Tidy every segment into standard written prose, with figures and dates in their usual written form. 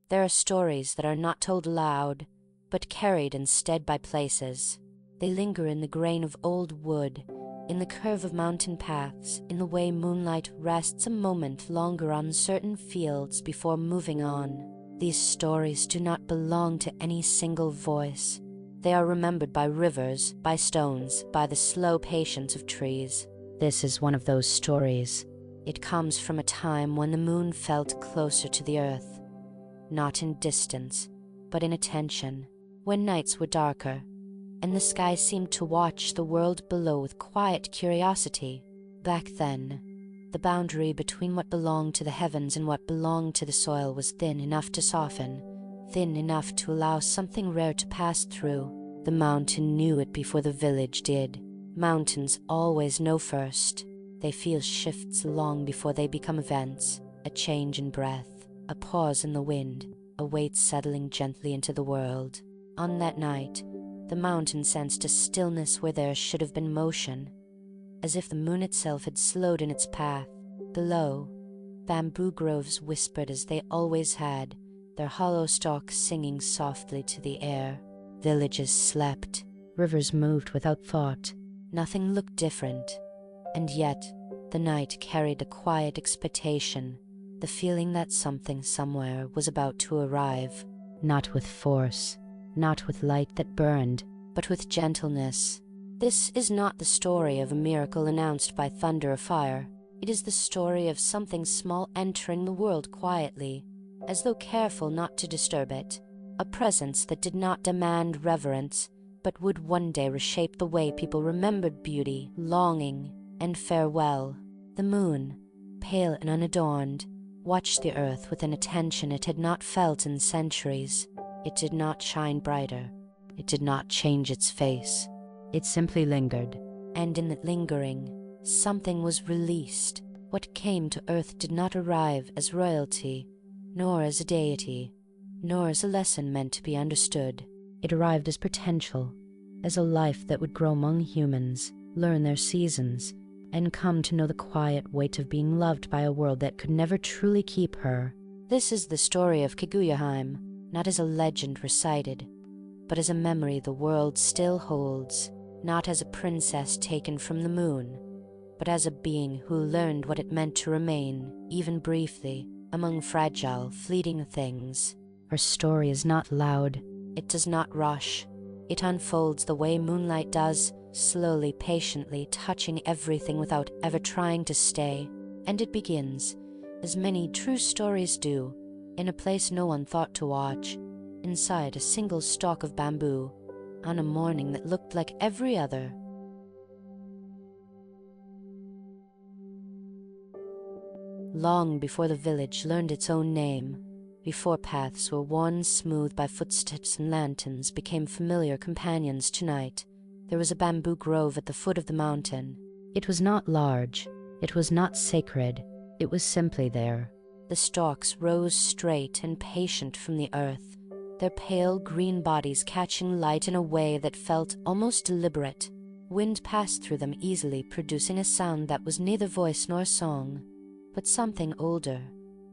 There are stories that are not told aloud, but carried instead by places. They linger in the grain of old wood, in the curve of mountain paths, in the way moonlight rests a moment longer on certain fields before moving on. These stories do not belong to any single voice. They are remembered by rivers, by stones, by the slow patience of trees. This is one of those stories. It comes from a time when the moon felt closer to the earth, not in distance, but in attention, when nights were darker, and the sky seemed to watch the world below with quiet curiosity. Back then, the boundary between what belonged to the heavens and what belonged to the soil was thin enough to soften, thin enough to allow something rare to pass through. The mountain knew it before the village did. Mountains always know first. They feel shifts long before they become events, a change in breath, a pause in the wind, a weight settling gently into the world. On that night, the mountain sensed a stillness where there should have been motion, as if the moon itself had slowed in its path. Below, bamboo groves whispered as they always had, their hollow stalks singing softly to the air. Villages slept, rivers moved without thought. Nothing looked different, and yet the night carried a quiet expectation, the feeling that something somewhere was about to arrive, not with force, not with light that burned, but with gentleness. This is not the story of a miracle announced by thunder or fire. It is the story of something small entering the world quietly, as though careful not to disturb it, a presence that did not demand reverence, but would one day reshape the way people remembered beauty, longing, and farewell. The moon, pale and unadorned, watched the earth with an attention it had not felt in centuries. It did not shine brighter. It did not change its face. It simply lingered. And in that lingering, something was released. What came to earth did not arrive as royalty, nor as a deity, nor as a lesson meant to be understood. It arrived as potential, as a life that would grow among humans, learn their seasons, and come to know the quiet weight of being loved by a world that could never truly keep her. This is the story of Kaguya-hime, not as a legend recited, but as a memory the world still holds, not as a princess taken from the moon, but as a being who learned what it meant to remain, even briefly, among fragile, fleeting things. Her story is not loud. It does not rush. It unfolds the way moonlight does, slowly, patiently, touching everything without ever trying to stay. And it begins, as many true stories do, in a place no one thought to watch, inside a single stalk of bamboo, on a morning that looked like every other. Long before the village learned its own name, before paths were worn smooth by footsteps and lanterns became familiar companions tonight, there was a bamboo grove at the foot of the mountain. It was not large, it was not sacred, it was simply there. The stalks rose straight and patient from the earth, their pale green bodies catching light in a way that felt almost deliberate. Wind passed through them easily, producing a sound that was neither voice nor song, but something older,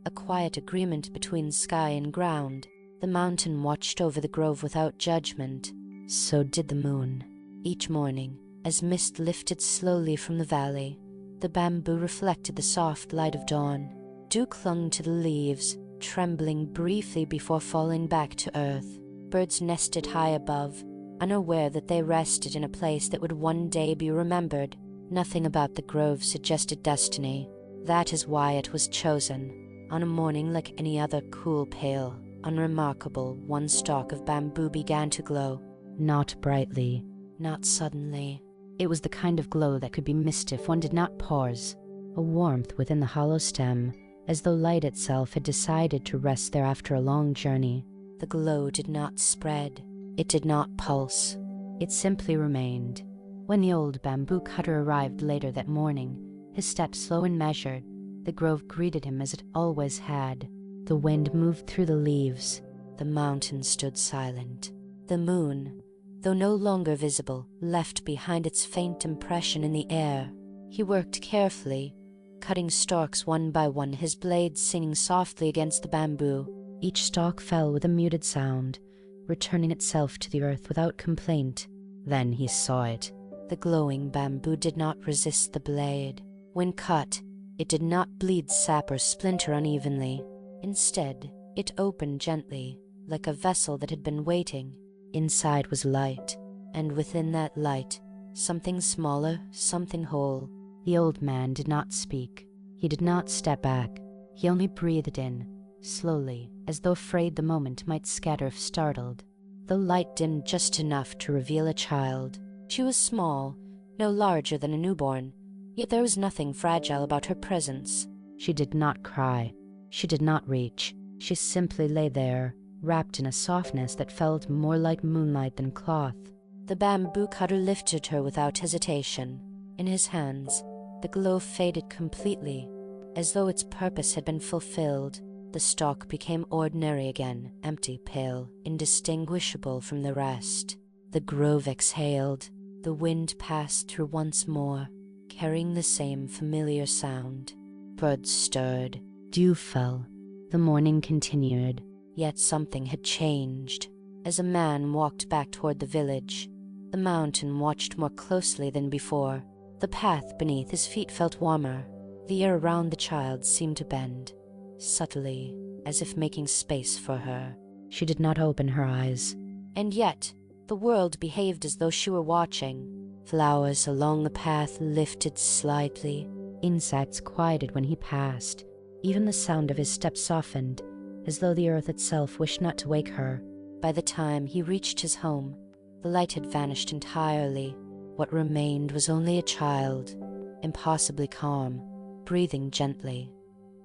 a quiet agreement between sky and ground. The mountain watched over the grove without judgment. So did the moon. Each morning, as mist lifted slowly from the valley, the bamboo reflected the soft light of dawn. Dew clung to the leaves, trembling briefly before falling back to earth. Birds nested high above, unaware that they rested in a place that would one day be remembered. Nothing about the grove suggested destiny. That is why it was chosen. On a morning like any other, cool, pale, unremarkable, one stalk of bamboo began to glow. Not brightly, not suddenly. It was the kind of glow that could be missed if one did not pause. A warmth within the hollow stem, as though light itself had decided to rest there after a long journey. The glow did not spread. It did not pulse. It simply remained. When the old bamboo cutter arrived later that morning, his step slow and measured, the grove greeted him as it always had. The wind moved through the leaves. The mountain stood silent. The moon, though no longer visible, left behind its faint impression in the air. He worked carefully, cutting stalks one by one, his blades singing softly against the bamboo. Each stalk fell with a muted sound, returning itself to the earth without complaint. Then he saw it. The glowing bamboo did not resist the blade. When cut, it did not bleed sap or splinter unevenly. Instead, it opened gently, like a vessel that had been waiting. Inside was light, and within that light, something smaller, something whole. The old man did not speak. He did not step back. He only breathed in, slowly, as though afraid the moment might scatter if startled. The light dimmed just enough to reveal a child. She was small, no larger than a newborn, yet there was nothing fragile about her presence. She did not cry. She did not reach. She simply lay there, wrapped in a softness that felt more like moonlight than cloth. The bamboo cutter lifted her without hesitation. In his hands, the glow faded completely, as though its purpose had been fulfilled. The stalk became ordinary again, empty, pale, indistinguishable from the rest. The grove exhaled. The wind passed through once more, carrying the same familiar sound. Birds stirred. Dew fell. The morning continued. Yet something had changed. As a man walked back toward the village, the mountain watched more closely than before. The path beneath his feet felt warmer. The air around the child seemed to bend, subtly, as if making space for her. She did not open her eyes. And yet, the world behaved as though she were watching. Flowers along the path lifted slightly. Insects quieted when he passed. Even the sound of his steps softened, as though the earth itself wished not to wake her. By the time he reached his home, the light had vanished entirely. What remained was only a child, impossibly calm, breathing gently,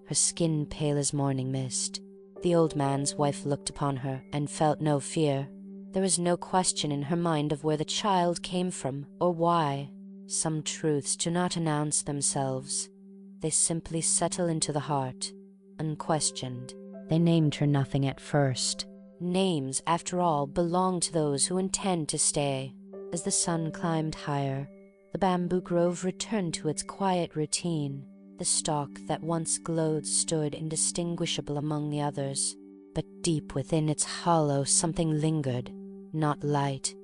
her skin pale as morning mist. The old man's wife looked upon her and felt no fear. There was no question in her mind of where the child came from or why. Some truths do not announce themselves. They simply settle into the heart, unquestioned. They named her nothing at first. Names, after all, belong to those who intend to stay. As the sun climbed higher, the bamboo grove returned to its quiet routine. The stalk that once glowed stood indistinguishable among the others. But deep within its hollow something lingered, not light,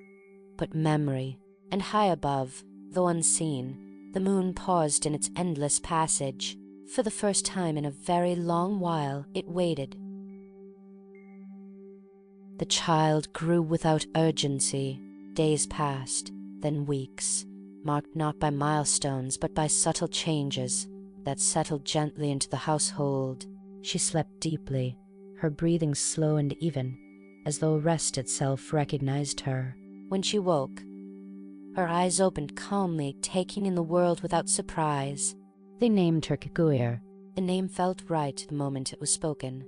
but memory. And high above, though unseen, the moon paused in its endless passage. For the first time in a very long while, it waited. The child grew without urgency. Days passed, then weeks, marked not by milestones but by subtle changes that settled gently into the household. She slept deeply, her breathing slow and even, as though rest itself recognized her. When she woke, her eyes opened calmly, taking in the world without surprise. They named her Kaguya. The name felt right the moment it was spoken,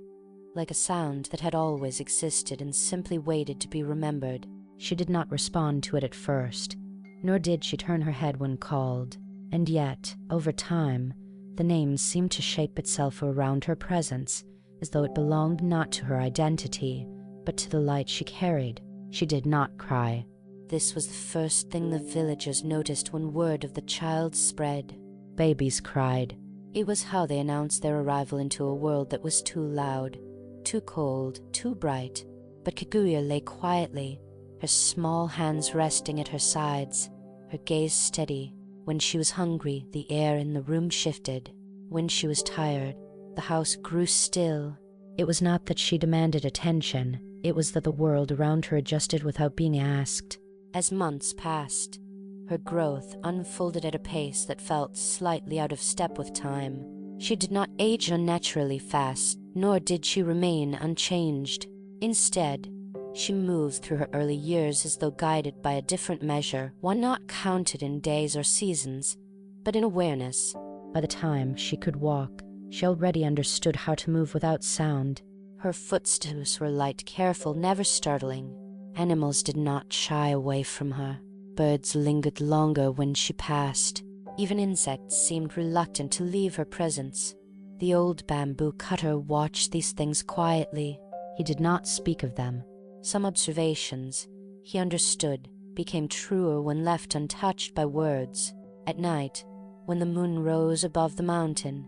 like a sound that had always existed and simply waited to be remembered. She did not respond to it at first, nor did she turn her head when called. And yet, over time, the name seemed to shape itself around her presence, as though it belonged not to her identity, but to the light she carried. She did not cry. This was the first thing the villagers noticed when word of the child spread. Babies cried. It was how they announced their arrival into a world that was too loud, too cold, too bright. But Kaguya lay quietly, her small hands resting at her sides, her gaze steady. When she was hungry, the air in the room shifted. When she was tired, the house grew still. It was not that she demanded attention, it was that the world around her adjusted without being asked. As months passed, her growth unfolded at a pace that felt slightly out of step with time. She did not age unnaturally fast, nor did she remain unchanged. Instead, she moved through her early years as though guided by a different measure, one not counted in days or seasons, but in awareness. By the time she could walk, she already understood how to move without sound. Her footsteps were light, careful, never startling. Animals did not shy away from her. Birds lingered longer when she passed. Even insects seemed reluctant to leave her presence. The old bamboo cutter watched these things quietly. He did not speak of them. Some observations, he understood, became truer when left untouched by words. At night, when the moon rose above the mountain,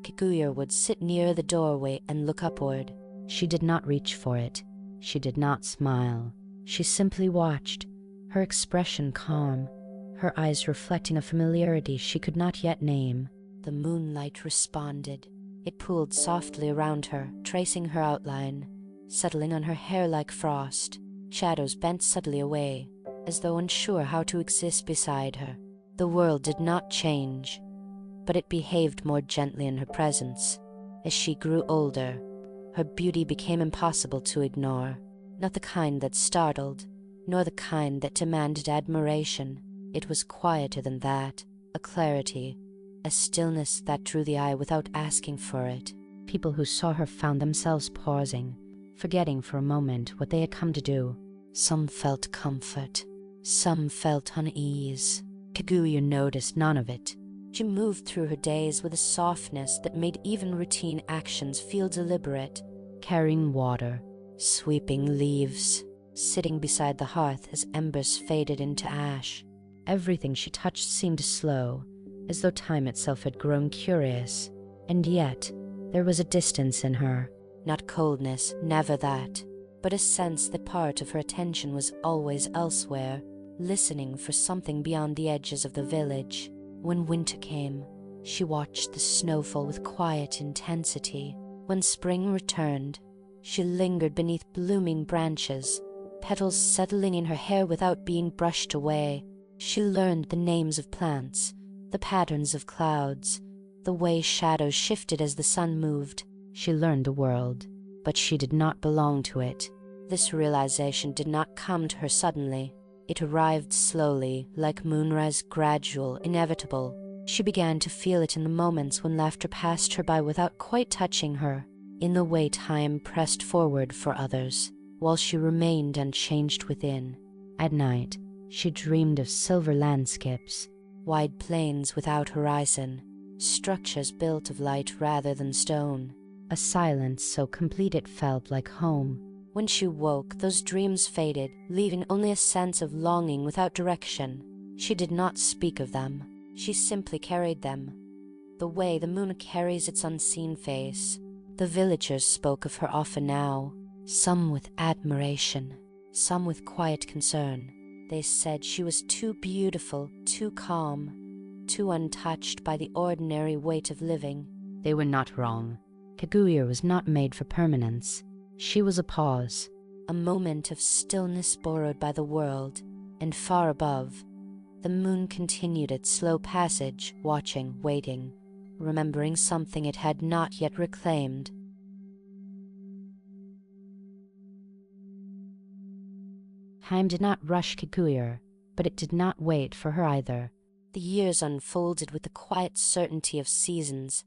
Kaguya would sit near the doorway and look upward. She did not reach for it. She did not smile. She simply watched, her expression calm, her eyes reflecting a familiarity she could not yet name. The moonlight responded. It pooled softly around her, tracing her outline, settling on her hair like frost. Shadows bent subtly away, as though unsure how to exist beside her. The world did not change, but it behaved more gently in her presence. As she grew older, her beauty became impossible to ignore, not the kind that startled, nor the kind that demanded admiration. It was quieter than that, a clarity, a stillness that drew the eye without asking for it. People who saw her found themselves pausing, forgetting for a moment what they had come to do. Some felt comfort, some felt unease. Kaguya noticed none of it. She moved through her days with a softness that made even routine actions feel deliberate, carrying water, sweeping leaves, sitting beside the hearth as embers faded into ash. Everything she touched seemed slow, as though time itself had grown curious. And yet, there was a distance in her. Not coldness, never that, but a sense that part of her attention was always elsewhere, listening for something beyond the edges of the village. When winter came, she watched the snowfall with quiet intensity. When spring returned, she lingered beneath blooming branches, petals settling in her hair without being brushed away. She learned the names of plants, the patterns of clouds, the way shadows shifted as the sun moved. She learned the world, but she did not belong to it. This realization did not come to her suddenly. It arrived slowly, like moonrise, gradual, inevitable. She began to feel it in the moments when laughter passed her by without quite touching her, in the way time pressed forward for others, while she remained unchanged within. At night, she dreamed of silver landscapes, wide plains without horizon, structures built of light rather than stone, a silence so complete it felt like home. When she woke, those dreams faded, leaving only a sense of longing without direction. She did not speak of them. She simply carried them, the way the moon carries its unseen face. The villagers spoke of her often now, some with admiration, some with quiet concern. They said she was too beautiful, too calm, too untouched by the ordinary weight of living. They were not wrong. Kaguya was not made for permanence. She was a pause, a moment of stillness borrowed by the world, and far above, the moon continued its slow passage, watching, waiting, remembering something it had not yet reclaimed. Time did not rush Kaguya, but it did not wait for her either. The years unfolded with the quiet certainty of seasons,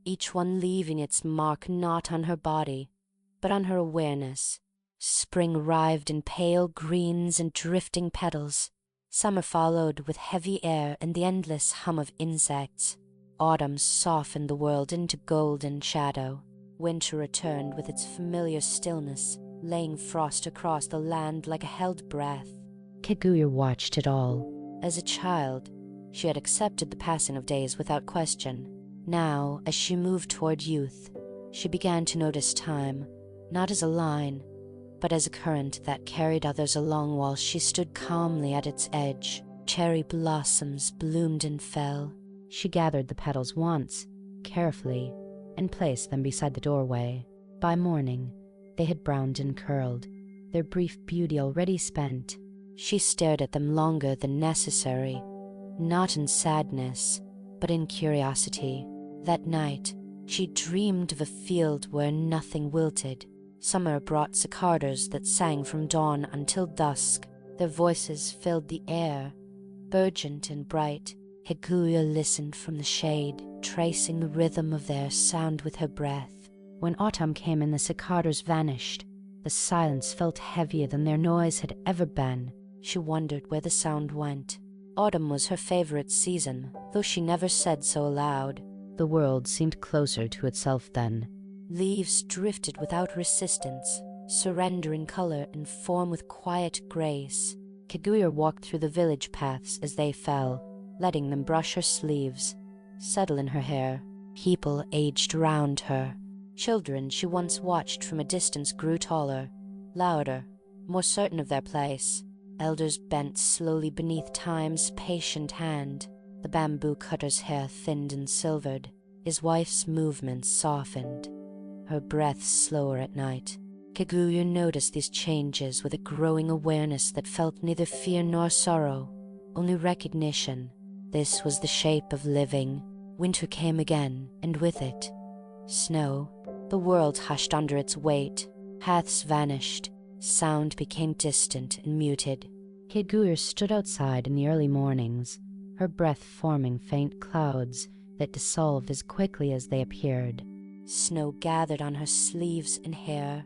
each one leaving its mark not on her body, but on her awareness. Spring arrived in pale greens and drifting petals. Summer followed with heavy air and the endless hum of insects. Autumn softened the world into golden shadow. Winter returned with its familiar stillness, laying frost across the land like a held breath. Kaguya watched it all. As a child, she had accepted the passing of days without question. Now, as she moved toward youth, she began to notice time, not as a line, but as a current that carried others along while she stood calmly at its edge. Cherry blossoms bloomed and fell. She gathered the petals once, carefully, and placed them beside the doorway. By morning, they had browned and curled, their brief beauty already spent. She stared at them longer than necessary, not in sadness, but in curiosity. That night, she dreamed of a field where nothing wilted. Summer brought cicadas that sang from dawn until dusk. Their voices filled the air, burgeoned and bright. Kaguya listened from the shade, tracing the rhythm of their sound with her breath. When autumn came and the cicadas vanished, the silence felt heavier than their noise had ever been. She wondered where the sound went. Autumn was her favorite season, though she never said so aloud. The world seemed closer to itself then. Leaves drifted without resistance, surrendering color and form with quiet grace. Kaguya walked through the village paths as they fell, letting them brush her sleeves, settle in her hair. People aged round her, Children she once watched from a distance grew taller, louder, more certain of their place. Elders bent slowly beneath time's patient hand. The bamboo cutter's hair thinned and silvered. His wife's movements softened, her breath slower at night. Kaguya noticed these changes with a growing awareness that felt neither fear nor sorrow, only recognition. This was the shape of living. Winter came again, and with it, snow. The world hushed under its weight. Paths vanished. Sound became distant and muted. Kaguya stood outside in the early mornings, her breath forming faint clouds that dissolved as quickly as they appeared. Snow gathered on her sleeves and hair,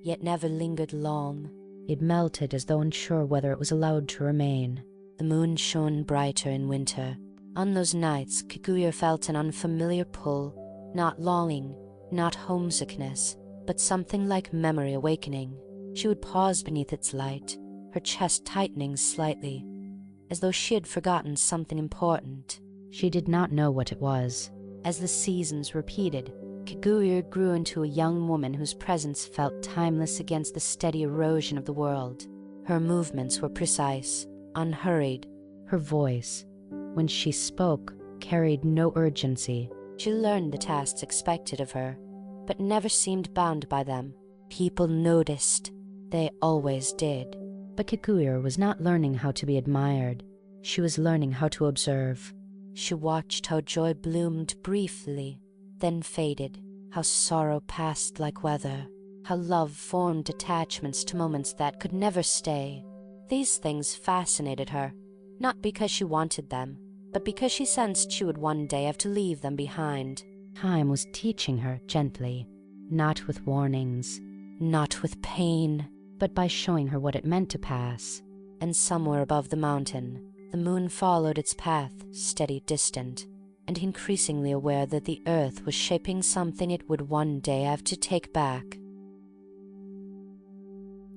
yet never lingered long. It melted as though unsure whether it was allowed to remain. The moon shone brighter in winter. On those nights, Kaguya felt an unfamiliar pull, not longing, not homesickness, but something like memory awakening. She would pause beneath its light, her chest tightening slightly, as though she had forgotten something important. She did not know what it was. As the seasons repeated, Kaguya grew into a young woman whose presence felt timeless against the steady erosion of the world. Her movements were precise, unhurried. Her voice, when she spoke, carried no urgency. She learned the tasks expected of her, but never seemed bound by them. People noticed. They always did. But Kaguya was not learning how to be admired. She was learning how to observe. She watched how joy bloomed briefly, then faded, how sorrow passed like weather, how love formed attachments to moments that could never stay. These things fascinated her, not because she wanted them, but because she sensed she would one day have to leave them behind. Time was teaching her gently, not with warnings, not with pain, but by showing her what it meant to pass. And somewhere above the mountain, the moon followed its path, steady, distant, and increasingly aware that the earth was shaping something it would one day have to take back.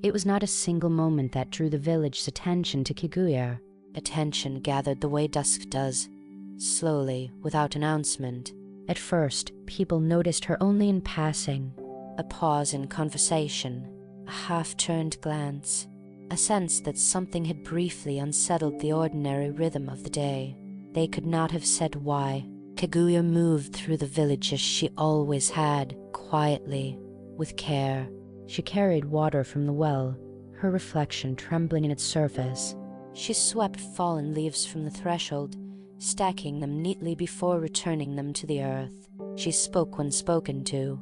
It was not a single moment that drew the village's attention to Kaguya. Attention gathered the way dusk does, slowly, without announcement. At first, people noticed her only in passing. A pause in conversation, a half-turned glance, a sense that something had briefly unsettled the ordinary rhythm of the day. They could not have said why. Kaguya moved through the village as she always had, quietly, with care. She carried water from the well, her reflection trembling in its surface. She swept fallen leaves from the threshold, stacking them neatly before returning them to the earth. She spoke when spoken to,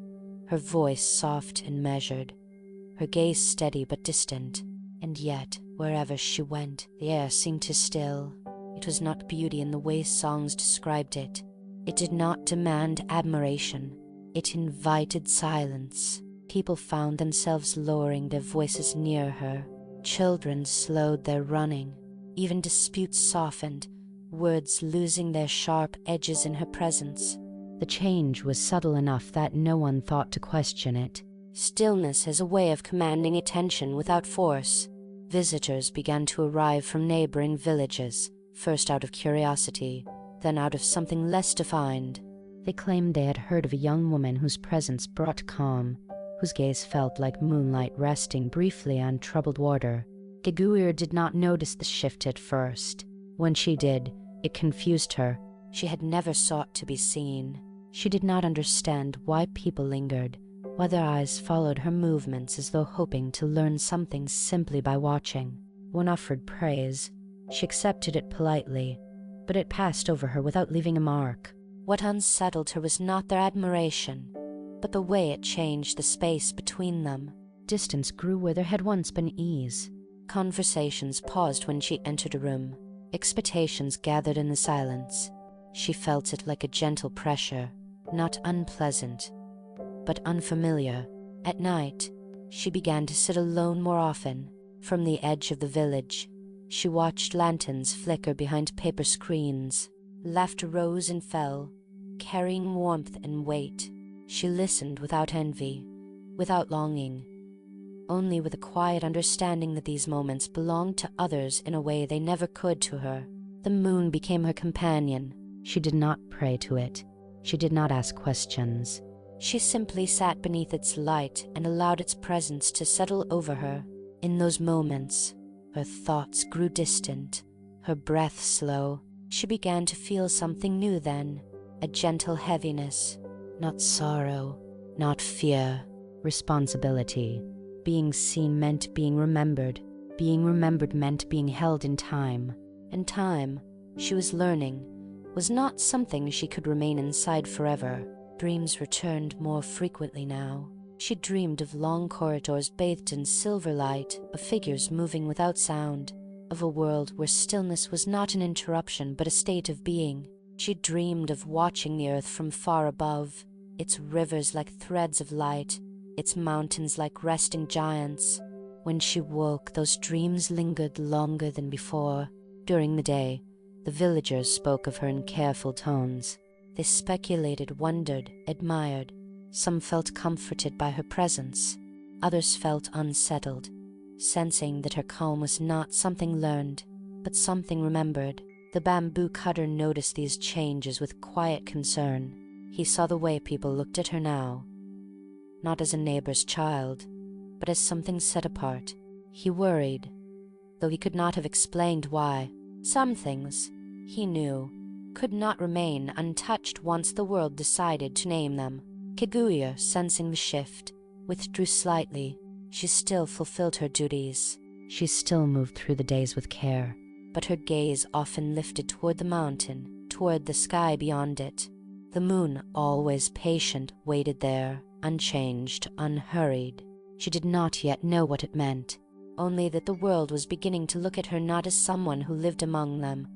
her voice soft and measured, her gaze steady but distant. And yet, wherever she went, the air seemed to still. It was not beauty in the way songs described it. It did not demand admiration. It invited silence. People found themselves lowering their voices near her. Children slowed their running. Even disputes softened, words losing their sharp edges in her presence. The change was subtle enough that no one thought to question it. Stillness has a way of commanding attention without force. Visitors began to arrive from neighboring villages, first out of curiosity, then out of something less defined. They claimed they had heard of a young woman whose presence brought calm, whose gaze felt like moonlight resting briefly on troubled water. Kaguya did not notice the shift at first. When she did, it confused her. She had never sought to be seen. She did not understand why people lingered, why their eyes followed her movements as though hoping to learn something simply by watching. When offered praise, she accepted it politely, but it passed over her without leaving a mark. What unsettled her was not their admiration, but the way it changed the space between them. Distance grew where there had once been ease. Conversations paused when she entered a room. Expectations gathered in the silence. She felt it like a gentle pressure, not unpleasant, but unfamiliar. At night, she began to sit alone more often. From the edge of the village, she watched lanterns flicker behind paper screens. Laughter rose and fell, carrying warmth and weight. She listened without envy, without longing, only with a quiet understanding that these moments belonged to others in a way they never could to her. The moon became her companion. She did not pray to it. She did not ask questions. She simply sat beneath its light and allowed its presence to settle over her. In those moments, her thoughts grew distant, her breath slow. She began to feel something new then, a gentle heaviness, not sorrow, not fear, responsibility. Being seen meant being remembered meant being held in time. And time, she was learning, was not something she could remain inside forever. Dreams returned more frequently now. She dreamed of long corridors bathed in silver light, of figures moving without sound, of a world where stillness was not an interruption but a state of being. She dreamed of watching the earth from far above, its rivers like threads of light, its mountains like resting giants. When she woke, those dreams lingered longer than before. During the day, the villagers spoke of her in careful tones. They speculated, wondered, admired. Some felt comforted by her presence. Others felt unsettled, sensing that her calm was not something learned, but something remembered. The bamboo cutter noticed these changes with quiet concern. He saw the way people looked at her now, not as a neighbor's child, but as something set apart. He worried, though he could not have explained why. Some things, he knew, could not remain untouched once the world decided to name them. Kaguya, sensing the shift, withdrew slightly. She still fulfilled her duties. She still moved through the days with care, but her gaze often lifted toward the mountain, toward the sky beyond it. The moon, always patient, waited there, unchanged, unhurried. She did not yet know what it meant, only that the world was beginning to look at her not as someone who lived among them,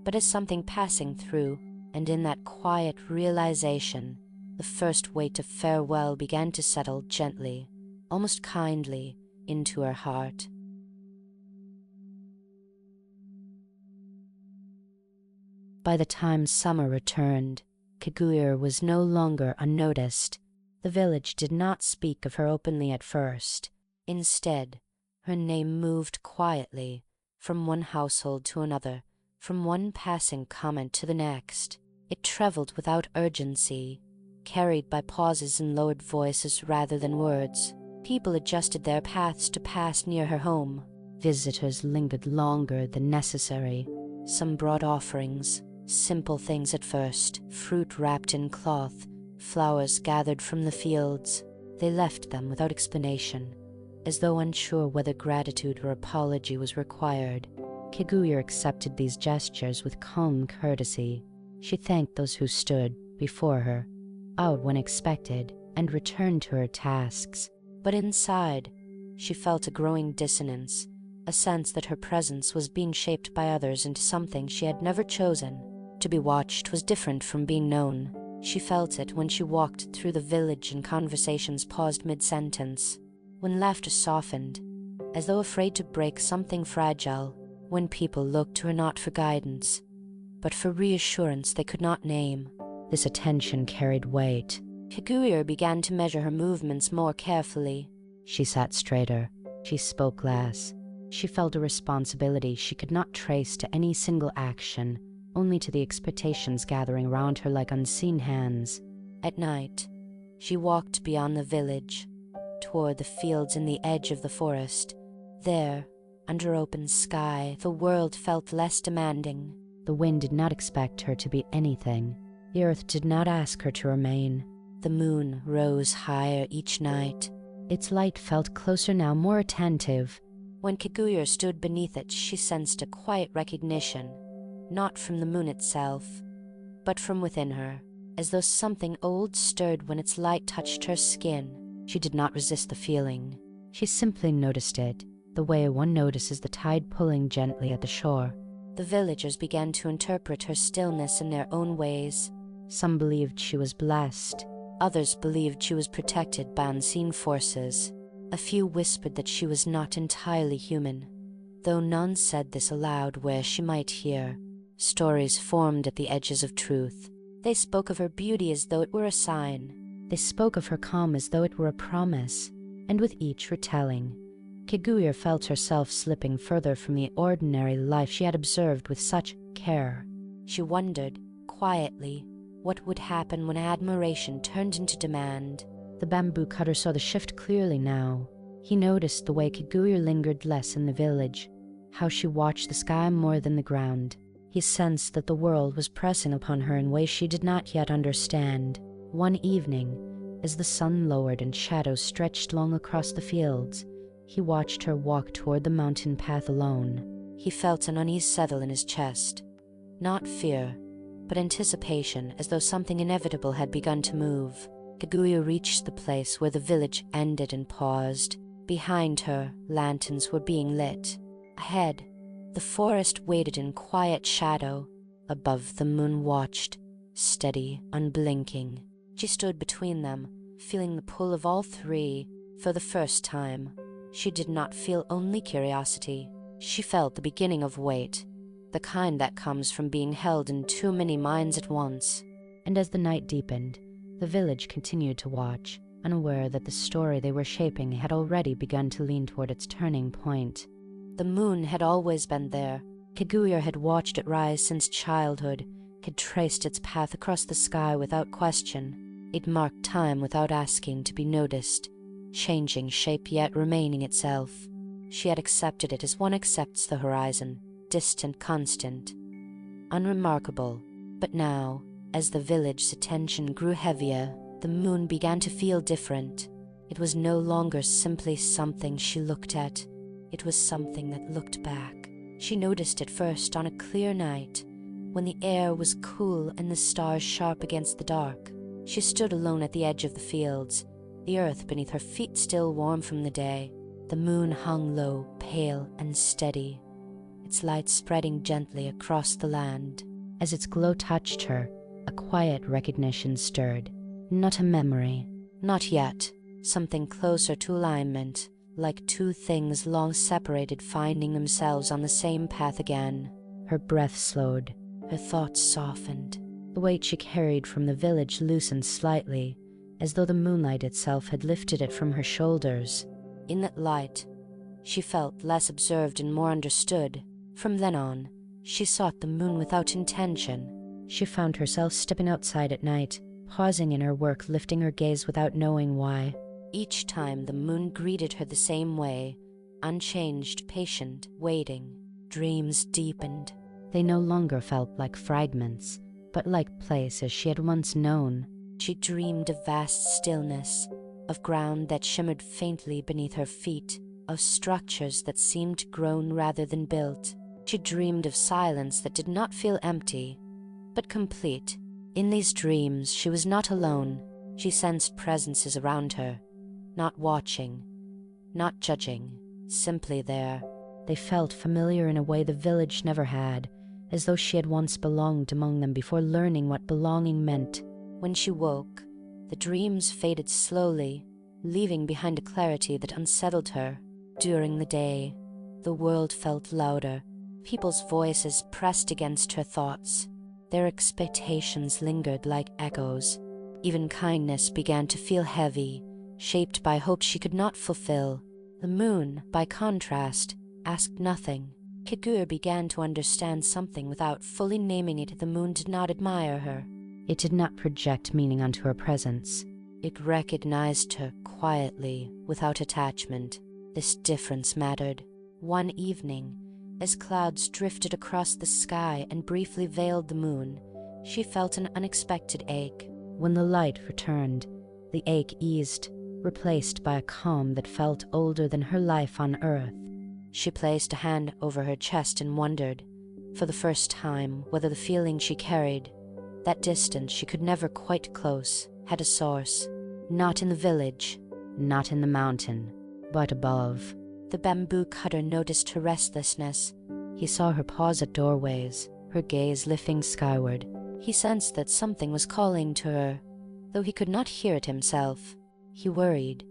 but as something passing through. And in that quiet realization, the first weight of farewell began to settle gently, almost kindly, into her heart. By the time summer returned, Kaguya was no longer unnoticed. The village did not speak of her openly at first. Instead, her name moved quietly from one household to another, from one passing comment to the next. It traveled without urgency, carried by pauses and lowered voices rather than words. People adjusted their paths to pass near her home. Visitors lingered longer than necessary. Some brought offerings, simple things at first, fruit wrapped in cloth, flowers gathered from the fields. They left them without explanation, as though unsure whether gratitude or apology was required. Kaguya accepted these gestures with calm courtesy. She thanked those who stood before her, bowed when expected, and returned to her tasks. But inside, she felt a growing dissonance, a sense that her presence was being shaped by others into something she had never chosen. To be watched was different from being known. She felt it when she walked through the village and conversations paused mid-sentence, when laughter softened, as though afraid to break something fragile, when people looked to her not for guidance, but for reassurance they could not name. This attention carried weight. Kaguya began to measure her movements more carefully. She sat straighter. She spoke less. She felt a responsibility she could not trace to any single action, only to the expectations gathering around her like unseen hands. At night, she walked beyond the village, toward the fields in the edge of the forest. There, under open sky, the world felt less demanding. The wind did not expect her to be anything. The earth did not ask her to remain. The moon rose higher each night. Its light felt closer now, more attentive. When Kaguya stood beneath it, she sensed a quiet recognition, not from the moon itself, but from within her, as though something old stirred when its light touched her skin. She did not resist the feeling. She simply noticed it, the way one notices the tide pulling gently at the shore. The villagers began to interpret her stillness in their own ways. Some believed she was blessed. Others believed she was protected by unseen forces. A few whispered that she was not entirely human, though none said this aloud where she might hear. Stories formed at the edges of truth. They spoke of her beauty as though it were a sign. They spoke of her calm as though it were a promise. And with each retelling, Kaguya felt herself slipping further from the ordinary life she had observed with such care. She wondered, quietly, What would happen when admiration turned into demand? The bamboo cutter saw the shift clearly now. He noticed the way Kaguya lingered less in the village, how she watched the sky more than the ground. He sensed that the world was pressing upon her in ways she did not yet understand. One evening, as the sun lowered and shadows stretched long across the fields, he watched her walk toward the mountain path alone. He felt an unease settle in his chest. Not fear, but anticipation, as though something inevitable had begun to move. Kaguya reached the place where the village ended and paused. Behind her, lanterns were being lit. Ahead, the forest waited in quiet shadow. Above, the moon watched, steady, unblinking. She stood between them, feeling the pull of all three. For the first time, she did not feel only curiosity. She felt the beginning of weight, the kind that comes from being held in too many minds at once. And as the night deepened, the village continued to watch, unaware that the story they were shaping had already begun to lean toward its turning point. The moon had always been there. Kaguya had watched it rise since childhood, had traced its path across the sky without question. It marked time without asking to be noticed, changing shape yet remaining itself. She had accepted it as one accepts the horizon, distant, constant, unremarkable. But now, as the village's attention grew heavier, the moon began to feel different. It was no longer simply something she looked at. It was something that looked back. She noticed it first on a clear night, when the air was cool and the stars sharp against the dark. She stood alone at the edge of the fields, the earth beneath her feet still warm from the day. The moon hung low, pale and steady, its light spreading gently across the land. As its glow touched her, a quiet recognition stirred. Not a memory. Not yet. Something closer to alignment, like two things long separated finding themselves on the same path again. Her breath slowed. Her thoughts softened. The weight she carried from the village loosened slightly, as though the moonlight itself had lifted it from her shoulders. In that light, she felt less observed and more understood. From then on, she sought the moon without intention. She found herself stepping outside at night, pausing in her work, lifting her gaze without knowing why. Each time the moon greeted her the same way, unchanged, patient, waiting. Dreams deepened. They no longer felt like fragments, but like places she had once known. She dreamed of vast stillness, of ground that shimmered faintly beneath her feet, of structures that seemed grown rather than built. She dreamed of silence that did not feel empty, but complete. In these dreams, she was not alone. She sensed presences around her, not watching, not judging, simply there. They felt familiar in a way the village never had, as though she had once belonged among them before learning what belonging meant. When she woke, the dreams faded slowly, leaving behind a clarity that unsettled her. During the day, the world felt louder. People's voices pressed against her thoughts. Their expectations lingered like echoes. Even kindness began to feel heavy, shaped by hope she could not fulfill. The moon, by contrast, asked nothing. Kaguya began to understand something without fully naming it. The moon did not admire her. It did not project meaning onto her presence. It recognized her quietly, without attachment. This difference mattered. One evening, as clouds drifted across the sky and briefly veiled the moon, she felt an unexpected ache. When the light returned, the ache eased, replaced by a calm that felt older than her life on Earth. She placed a hand over her chest and wondered, for the first time, whether the feeling she carried, that distance she could never quite close, had a source. Not in the village, not in the mountain, but above. The bamboo cutter noticed her restlessness. He saw her pause at doorways, her gaze lifting skyward. He sensed that something was calling to her, though he could not hear it himself. He worried,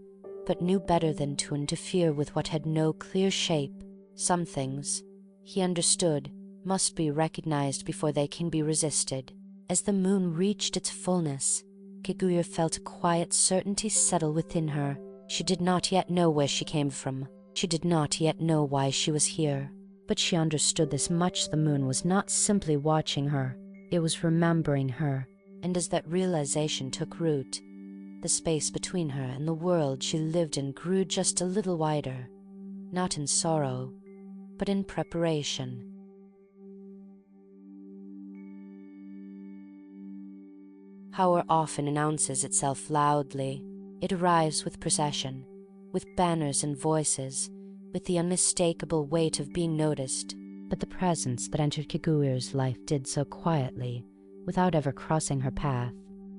but knew better than to interfere with what had no clear shape. Some things, he understood, must be recognized before they can be resisted. As the moon reached its fullness, Kaguya felt a quiet certainty settle within her. She did not yet know where she came from. She did not yet know why she was here. But she understood this much: the moon was not simply watching her, it was remembering her. and as that realization took root, the space between her and the world she lived in grew just a little wider, not in sorrow, but in preparation. Power often announces itself loudly. It arrives with procession, with banners and voices, with the unmistakable weight of being noticed. But the presence that entered Kaguyu's life did so quietly, without ever crossing her path.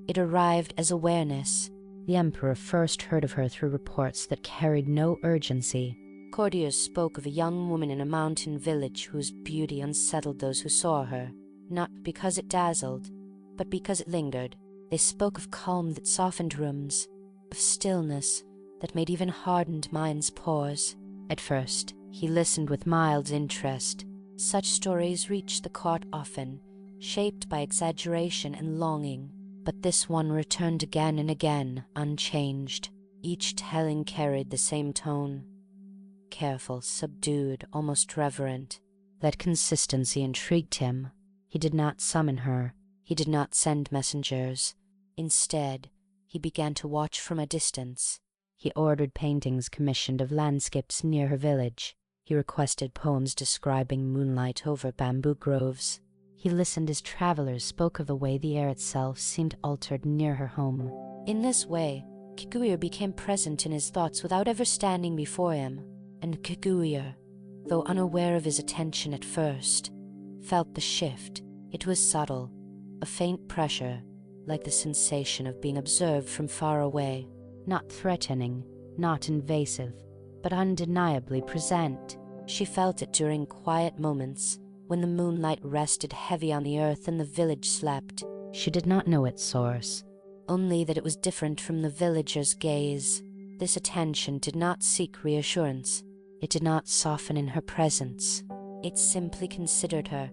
It arrived as awareness. The Emperor first heard of her through reports that carried no urgency. Courtiers spoke of a young woman in a mountain village whose beauty unsettled those who saw her, not because it dazzled, but because it lingered. They spoke of calm that softened rooms, of stillness that made even hardened minds pause. At first, he listened with mild interest. Such stories reached the court often, shaped by exaggeration and longing. But this one returned again and again, unchanged. Each telling carried the same tone. Careful, subdued, almost reverent. That consistency intrigued him. He did not summon her. He did not send messengers. Instead, he began to watch from a distance. He ordered paintings commissioned of landscapes near her village. He requested poems describing moonlight over bamboo groves. He listened as travelers spoke of the way the air itself seemed altered near her home. In this way, Kaguya became present in his thoughts without ever standing before him, and Kaguya, though unaware of his attention at first, felt the shift. It was subtle, a faint pressure, like the sensation of being observed from far away. Not threatening, not invasive, but undeniably present. She felt it during quiet moments, when the moonlight rested heavy on the earth and the village slept. She did not know its source, only that it was different from the villagers' gaze. This attention did not seek reassurance. It did not soften in her presence. It simply considered her,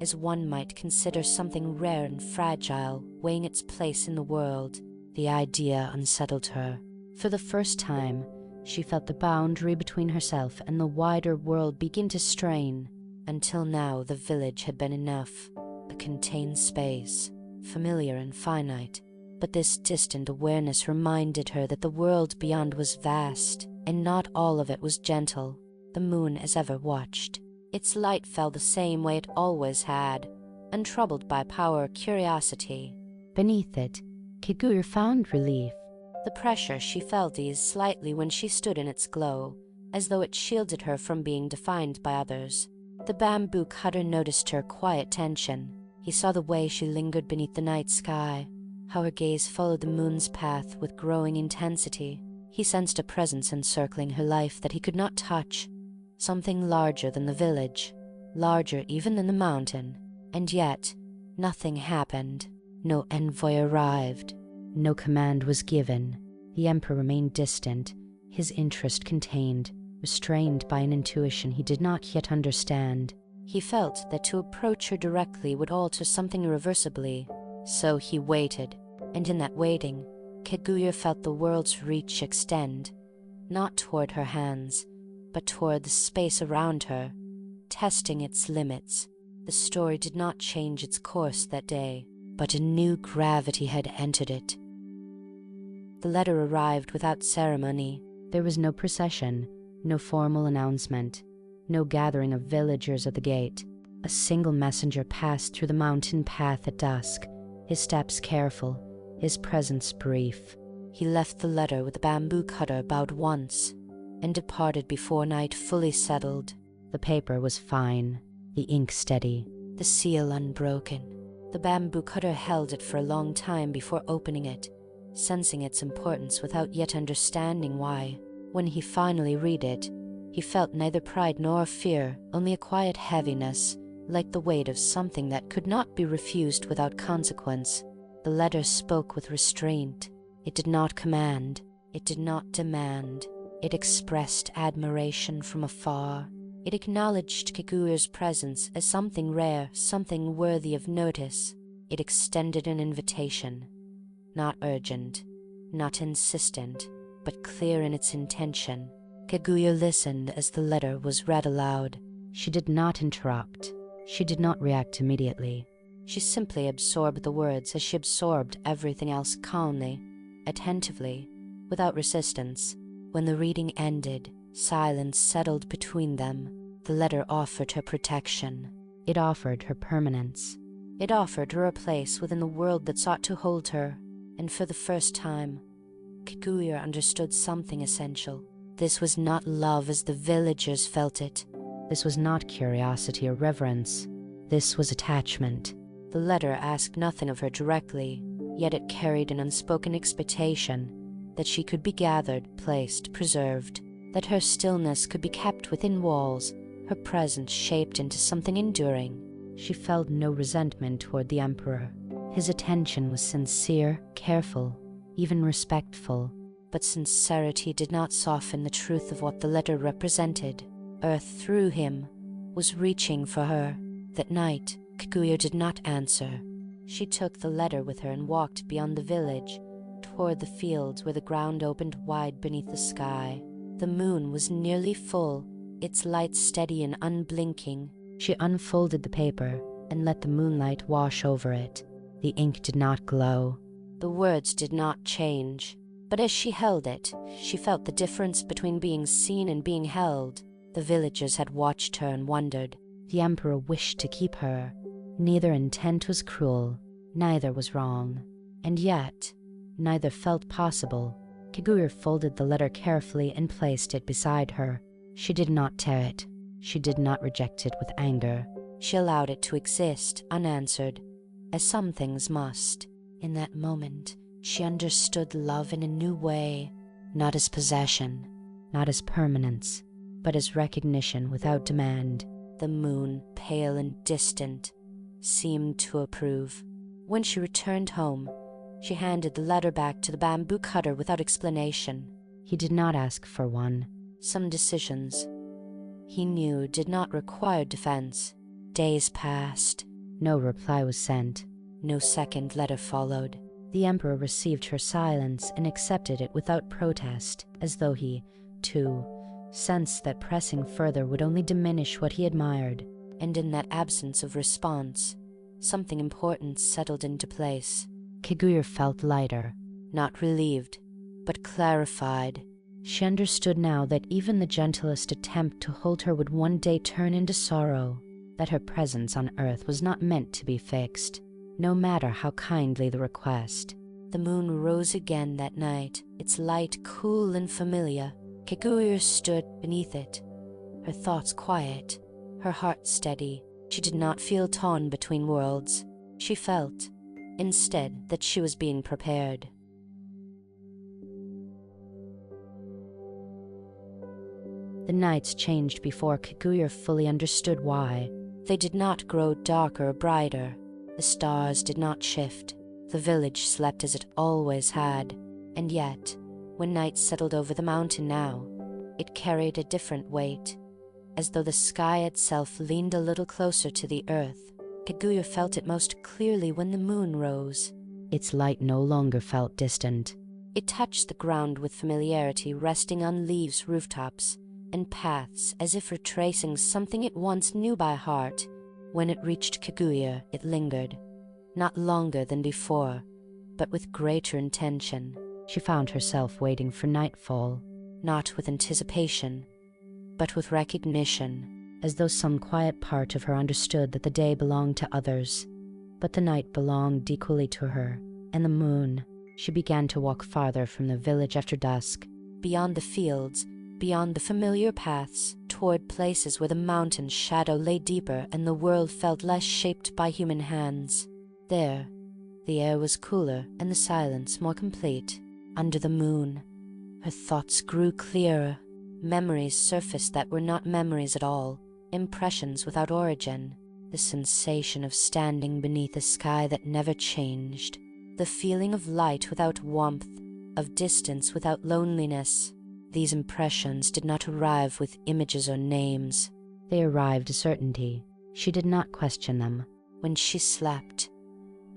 as one might consider something rare and fragile, weighing its place in the world. The idea unsettled her. For the first time, she felt the boundary between herself and the wider world begin to strain. Until now, the village had been enough, a contained space, familiar and finite. But this distant awareness reminded her that the world beyond was vast, and not all of it was gentle. The moon as ever watched. Its light fell the same way it always had, untroubled by power or curiosity. Beneath it, Kaguya found relief. The pressure she felt eased slightly when she stood in its glow, as though it shielded her from being defined by others. The bamboo cutter noticed her quiet tension. He saw the way she lingered beneath the night sky, how her gaze followed the moon's path with growing intensity. He sensed a presence encircling her life that he could not touch, something larger than the village, larger even than the mountain. And yet, nothing happened. No envoy arrived. No command was given. The Emperor remained distant, his interest contained, restrained by an intuition he did not yet understand. He felt that to approach her directly would alter something irreversibly. So he waited, and in that waiting, Kaguya felt the world's reach extend, not toward her hands, but toward the space around her, testing its limits. The story did not change its course that day, but a new gravity had entered it. The letter arrived without ceremony. There was no procession, no formal announcement, no gathering of villagers at the gate. A single messenger passed through the mountain path at dusk, his steps careful, his presence brief. He left the letter with the bamboo cutter bowed once, and departed before night fully settled. The paper was fine, the ink steady, the seal unbroken. The bamboo cutter held it for a long time before opening it, sensing its importance without yet understanding why. When he finally read it, he felt neither pride nor fear, only a quiet heaviness, like the weight of something that could not be refused without consequence. The letter spoke with restraint. It did not command. It did not demand. It expressed admiration from afar. It acknowledged Kaguya's presence as something rare, something worthy of notice. It extended an invitation, not urgent, not insistent, but clear in its intention. Kaguya listened as the letter was read aloud. She did not interrupt. She did not react immediately. She simply absorbed the words as she absorbed everything else calmly, attentively, without resistance. When the reading ended, silence settled between them. The letter offered her protection. It offered her permanence. It offered her a place within the world that sought to hold her, and for the first time, Kaguya understood something essential. This was not love as the villagers felt it. This was not curiosity or reverence. This was attachment. The letter asked nothing of her directly, yet it carried an unspoken expectation that she could be gathered, placed, preserved, that her stillness could be kept within walls, her presence shaped into something enduring. She felt no resentment toward the Emperor. His attention was sincere, careful, even respectful. But sincerity did not soften the truth of what the letter represented. Earth, through him, was reaching for her. That night, Kaguya did not answer. She took the letter with her and walked beyond the village, toward the fields where the ground opened wide beneath the sky. The moon was nearly full, its light steady and unblinking. She unfolded the paper and let the moonlight wash over it. The ink did not glow. The words did not change. But as she held it, she felt the difference between being seen and being held. The villagers had watched her and wondered. The Emperor wished to keep her. Neither intent was cruel, neither was wrong. And yet, neither felt possible. Kaguya folded the letter carefully and placed it beside her. She did not tear it. She did not reject it with anger. She allowed it to exist, unanswered, as some things must. In that moment, she understood love in a new way, not as possession, not as permanence, but as recognition without demand. The moon, pale and distant, seemed to approve. When she returned home, she handed the letter back to the bamboo cutter without explanation. He did not ask for one. Some decisions, he knew, did not require defense. Days passed. No reply was sent. No second letter followed. The Emperor received her silence and accepted it without protest, as though he, too, sensed that pressing further would only diminish what he admired. And in that absence of response, something important settled into place. Kaguya felt lighter. Not relieved, but clarified. She understood now that even the gentlest attempt to hold her would one day turn into sorrow, that her presence on earth was not meant to be fixed, no matter how kindly the request. The moon rose again that night, its light cool and familiar. Kaguya stood beneath it, her thoughts quiet, her heart steady. She did not feel torn between worlds. She felt, instead, that she was being prepared. The nights changed before Kaguya fully understood why. They did not grow darker or brighter. The stars did not shift. The village slept as it always had. And yet, when night settled over the mountain now, it carried a different weight, as though the sky itself leaned a little closer to the earth. Kaguya felt it most clearly when the moon rose. Its light no longer felt distant. It touched the ground with familiarity, resting on leaves, rooftops, and paths, as if retracing something it once knew by heart. When it reached Kaguya, it lingered, not longer than before, but with greater intention. She found herself waiting for nightfall, not with anticipation, but with recognition, as though some quiet part of her understood that the day belonged to others, but the night belonged equally to her, and the moon. She began to walk farther from the village after dusk, beyond the fields, beyond the familiar paths, toward places where the mountain's shadow lay deeper and the world felt less shaped by human hands. There, the air was cooler and the silence more complete. Under the moon, her thoughts grew clearer. Memories surfaced that were not memories at all, impressions without origin. The sensation of standing beneath a sky that never changed. The feeling of light without warmth, of distance without loneliness. These impressions did not arrive with images or names. They arrived as certainty. She did not question them. When she slept,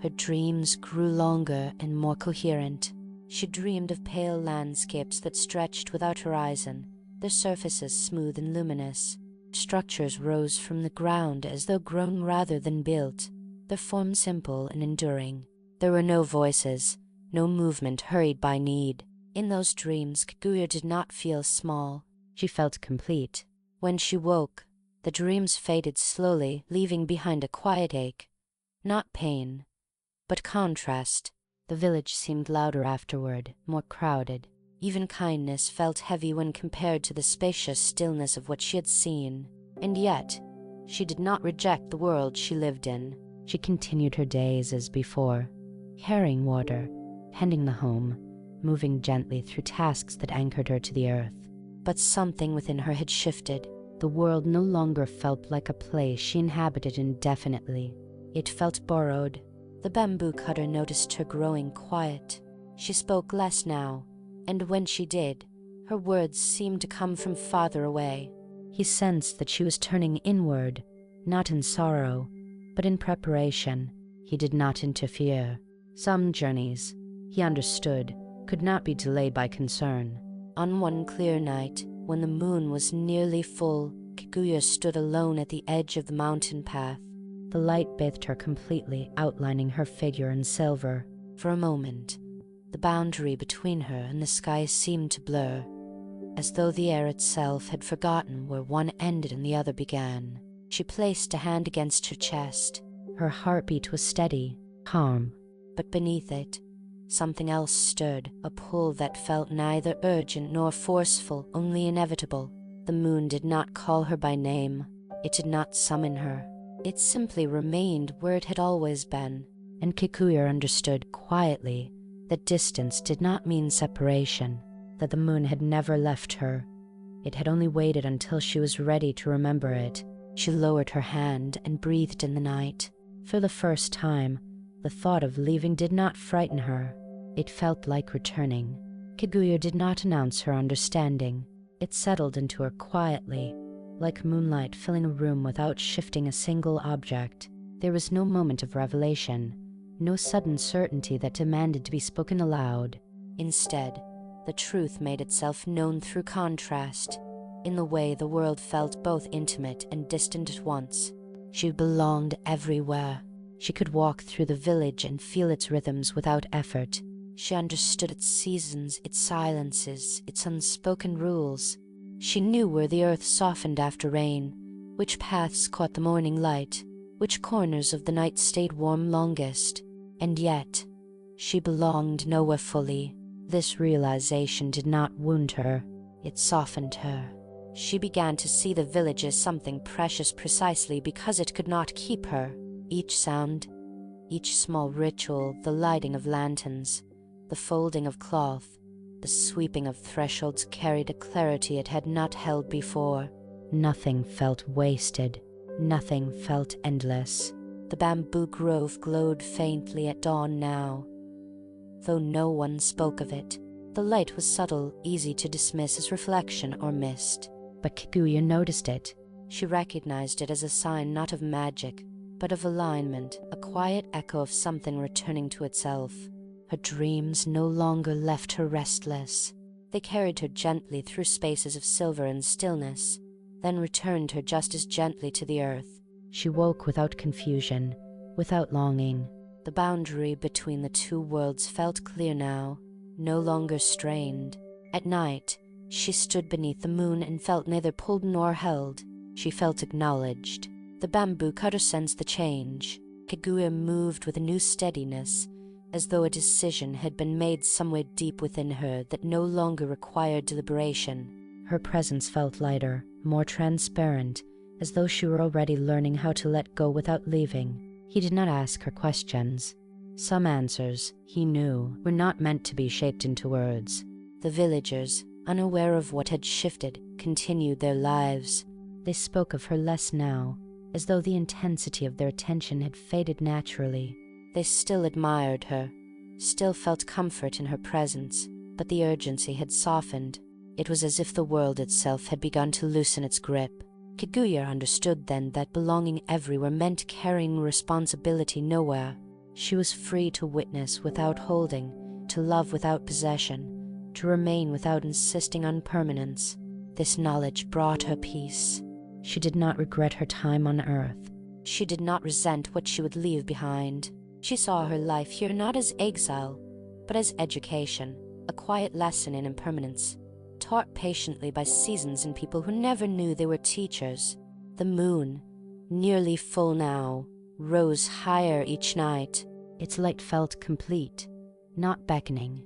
her dreams grew longer and more coherent. She dreamed of pale landscapes that stretched without horizon, their surfaces smooth and luminous. Structures rose from the ground as though grown rather than built. their form simple and enduring. There were no voices, no movement hurried by need. In those dreams, Kaguya did not feel small. She felt complete. When she woke, the dreams faded slowly, leaving behind a quiet ache. Not pain, but contrast. The village seemed louder afterward, more crowded. Even kindness felt heavy when compared to the spacious stillness of what she had seen. And yet, she did not reject the world she lived in. She continued her days as before, carrying water, tending the home, moving gently through tasks that anchored her to the earth. But something within her had shifted. The world no longer felt like a place she inhabited indefinitely. It felt borrowed. The bamboo cutter noticed her growing quiet. She spoke less now, and when she did, her words seemed to come from farther away. He sensed that she was turning inward, not in sorrow, but in preparation. He did not interfere. Some journeys, he understood, could not be delayed by concern. On one clear night, when the moon was nearly full, Kaguya stood alone at the edge of the mountain path. The light bathed her completely, outlining her figure in silver. For a moment, the boundary between her and the sky seemed to blur, as though the air itself had forgotten where one ended and the other began. She placed a hand against her chest. Her heartbeat was steady, calm. But beneath it, something else stirred, a pull that felt neither urgent nor forceful, only inevitable. The moon did not call her by name. It did not summon her. It simply remained where it had always been. And Kaguya understood quietly that distance did not mean separation, that the moon had never left her. It had only waited until she was ready to remember it. She lowered her hand and breathed in the night. For the first time, the thought of leaving did not frighten her. It felt like returning. Kaguya did not announce her understanding. It settled into her quietly, like moonlight filling a room without shifting a single object. There was no moment of revelation, no sudden certainty that demanded to be spoken aloud. Instead, the truth made itself known through contrast, in the way the world felt both intimate and distant at once. She belonged everywhere. She could walk through the village and feel its rhythms without effort. She understood its seasons, its silences, its unspoken rules. She knew where the earth softened after rain, which paths caught the morning light, which corners of the night stayed warm longest. And yet, she belonged nowhere fully. This realization did not wound her. It softened her. She began to see the village as something precious precisely because it could not keep her. Each sound, each small ritual, the lighting of lanterns, the folding of cloth, the sweeping of thresholds carried a clarity it had not held before. Nothing felt wasted. Nothing felt endless. The bamboo grove glowed faintly at dawn now, though no one spoke of it. The light was subtle, easy to dismiss as reflection or mist. But Kaguya noticed it. She recognized it as a sign not of magic, but of alignment, a quiet echo of something returning to itself. Her dreams no longer left her restless. They carried her gently through spaces of silver and stillness, then returned her just as gently to the earth. She woke without confusion, without longing. The boundary between the two worlds felt clear now, no longer strained. At night, she stood beneath the moon and felt neither pulled nor held. She felt acknowledged. The bamboo cutter sensed the change. Kaguya moved with a new steadiness, as though a decision had been made somewhere deep within her that no longer required deliberation. Her presence felt lighter, more transparent, as though she were already learning how to let go without leaving. He did not ask her questions. Some answers, he knew, were not meant to be shaped into words. The villagers, unaware of what had shifted, continued their lives. They spoke of her less now, as though the intensity of their attention had faded naturally. They still admired her, still felt comfort in her presence, but the urgency had softened. It was as if the world itself had begun to loosen its grip. Kaguya understood then that belonging everywhere meant carrying responsibility nowhere. She was free to witness without holding, to love without possession, to remain without insisting on permanence. This knowledge brought her peace. She did not regret her time on earth. She did not resent what she would leave behind. She saw her life here not as exile, but as education, a quiet lesson in impermanence, taught patiently by seasons and people who never knew they were teachers. The moon, nearly full now, rose higher each night. Its light felt complete, not beckoning,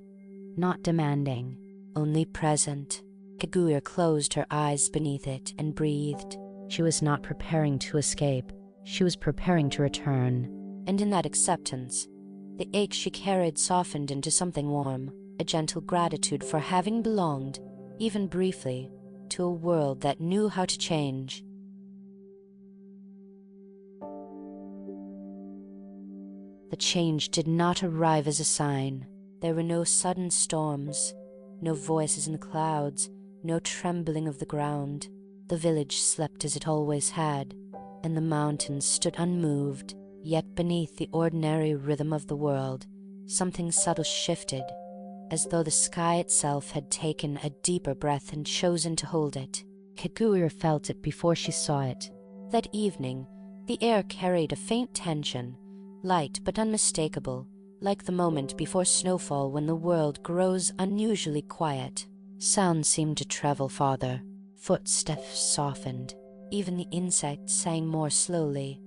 not demanding, only present. Kaguya closed her eyes beneath it and breathed. She was not preparing to escape. She was preparing to return. And in that acceptance, the ache she carried softened into something warm, a gentle gratitude for having belonged, even briefly, to a world that knew how to change. The change did not arrive as a sign. There were no sudden storms, no voices in the clouds, no trembling of the ground. The village slept as it always had, and the mountains stood unmoved. Yet beneath the ordinary rhythm of the world, something subtle shifted, as though the sky itself had taken a deeper breath and chosen to hold it. Kaguya felt it before she saw it. That evening, the air carried a faint tension, light but unmistakable, like the moment before snowfall when the world grows unusually quiet. Sound seemed to travel farther. Footsteps softened. Even the insects sang more slowly,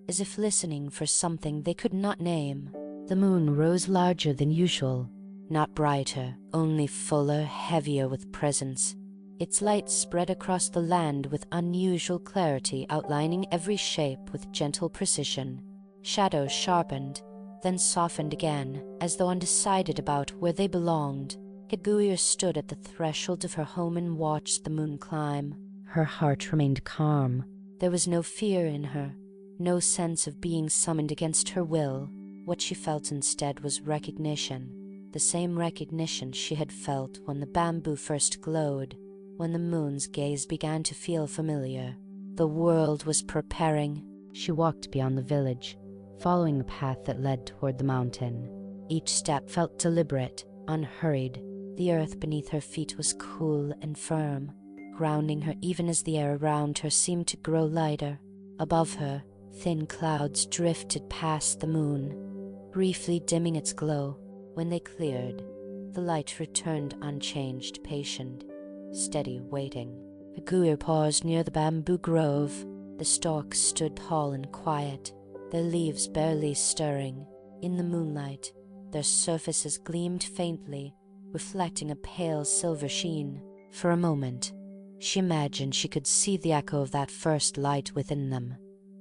as if listening for something they could not name. The moon rose larger than usual. Not brighter, only fuller, heavier with presence. Its light spread across the land with unusual clarity, outlining every shape with gentle precision. Shadows sharpened, then softened again, as though undecided about where they belonged. Kaguya stood at the threshold of her home and watched the moon climb. Her heart remained calm. There was no fear in her, no sense of being summoned against her will. What she felt instead was recognition, the same recognition she had felt when the bamboo first glowed, when the moon's gaze began to feel familiar. The world was preparing. She walked beyond the village, following the path that led toward the mountain. Each step felt deliberate, unhurried. The earth beneath her feet was cool and firm, grounding her even as the air around her seemed to grow lighter. Above her, thin clouds drifted past the moon, briefly dimming its glow. When they cleared, the light returned unchanged, patient, steady, waiting. Kaguya paused near the bamboo grove. The stalks stood tall and quiet, their leaves barely stirring. In the moonlight, their surfaces gleamed faintly, reflecting a pale silver sheen. For a moment, she imagined she could see the echo of that first light within them,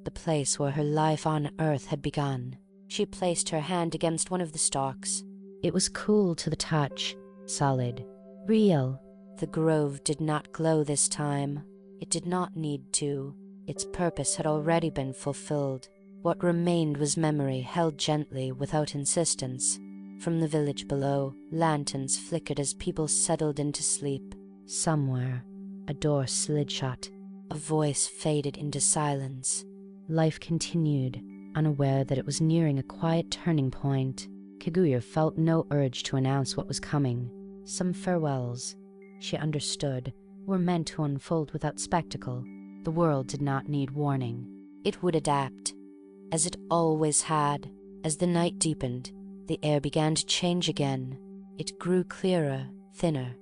the place where her life on earth had begun. She placed her hand against one of the stalks. It was cool to the touch, solid, real. The grove did not glow this time. It did not need to. Its purpose had already been fulfilled. What remained was memory held gently, without insistence. From the village below, lanterns flickered as people settled into sleep. Somewhere, a door slid shut. A voice faded into silence. Life continued, unaware that it was nearing a quiet turning point. Kaguya felt no urge to announce what was coming. Some farewells, she understood, were meant to unfold without spectacle. The world did not need warning. It would adapt, as it always had. As the night deepened, the air began to change again. It grew clearer, thinner,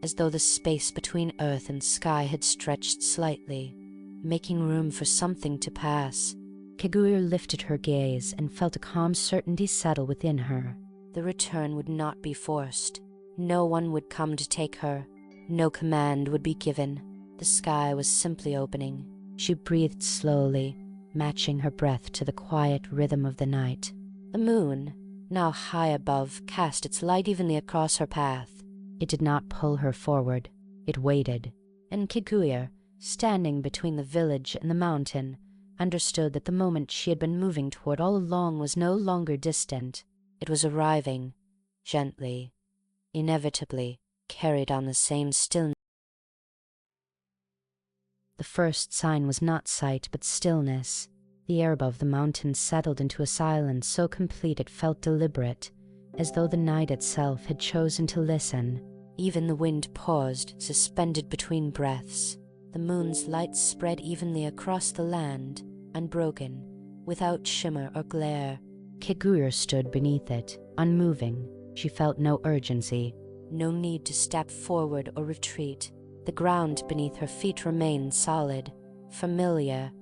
as though the space between earth and sky had stretched slightly, making room for something to pass. Kaguya lifted her gaze and felt a calm certainty settle within her. The return would not be forced. No one would come to take her. No command would be given. The sky was simply opening. She breathed slowly, matching her breath to the quiet rhythm of the night. The moon, now high above, cast its light evenly across her path. It did not pull her forward. It waited. And Kaguya, standing between the village and the mountain, understood that the moment she had been moving toward all along was no longer distant. It was arriving, gently, inevitably, carried on the same stillness. The first sign was not sight but stillness. The air above the mountain settled into a silence so complete it felt deliberate, as though the night itself had chosen to listen. Even the wind paused, suspended between breaths. The moon's light spread evenly across the land, unbroken, without shimmer or glare. Kaguya stood beneath it, unmoving. She felt no urgency. No need to step forward or retreat. The ground beneath her feet remained solid, familiar,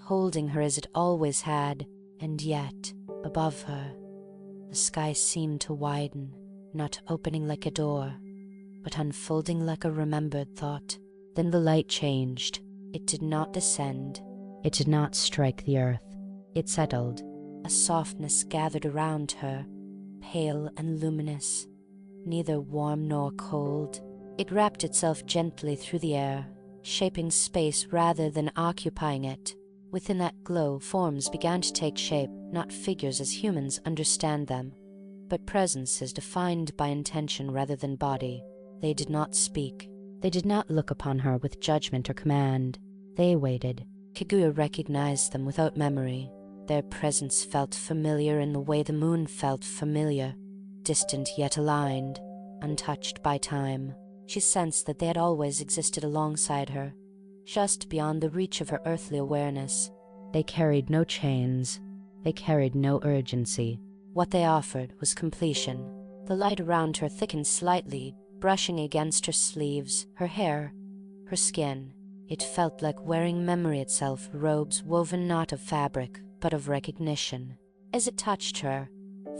holding her as it always had. And yet, above her, the sky seemed to widen, not opening like a door, but unfolding like a remembered thought. Then the light changed. It did not descend. It did not strike the earth. It settled. A softness gathered around her, pale and luminous, neither warm nor cold. It wrapped itself gently through the air, shaping space rather than occupying it. Within that glow, forms began to take shape, not figures as humans understand them, but presences defined by intention rather than body. They did not speak. They did not look upon her with judgment or command. They waited. Kaguya recognized them without memory. Their presence felt familiar in the way the moon felt familiar, distant yet aligned, untouched by time. She sensed that they had always existed alongside her, just beyond the reach of her earthly awareness. They carried no chains. They carried no urgency. What they offered was completion. The light around her thickened slightly, brushing against her sleeves, her hair, her skin. It felt like wearing memory itself, robes woven not of fabric, but of recognition. As it touched her,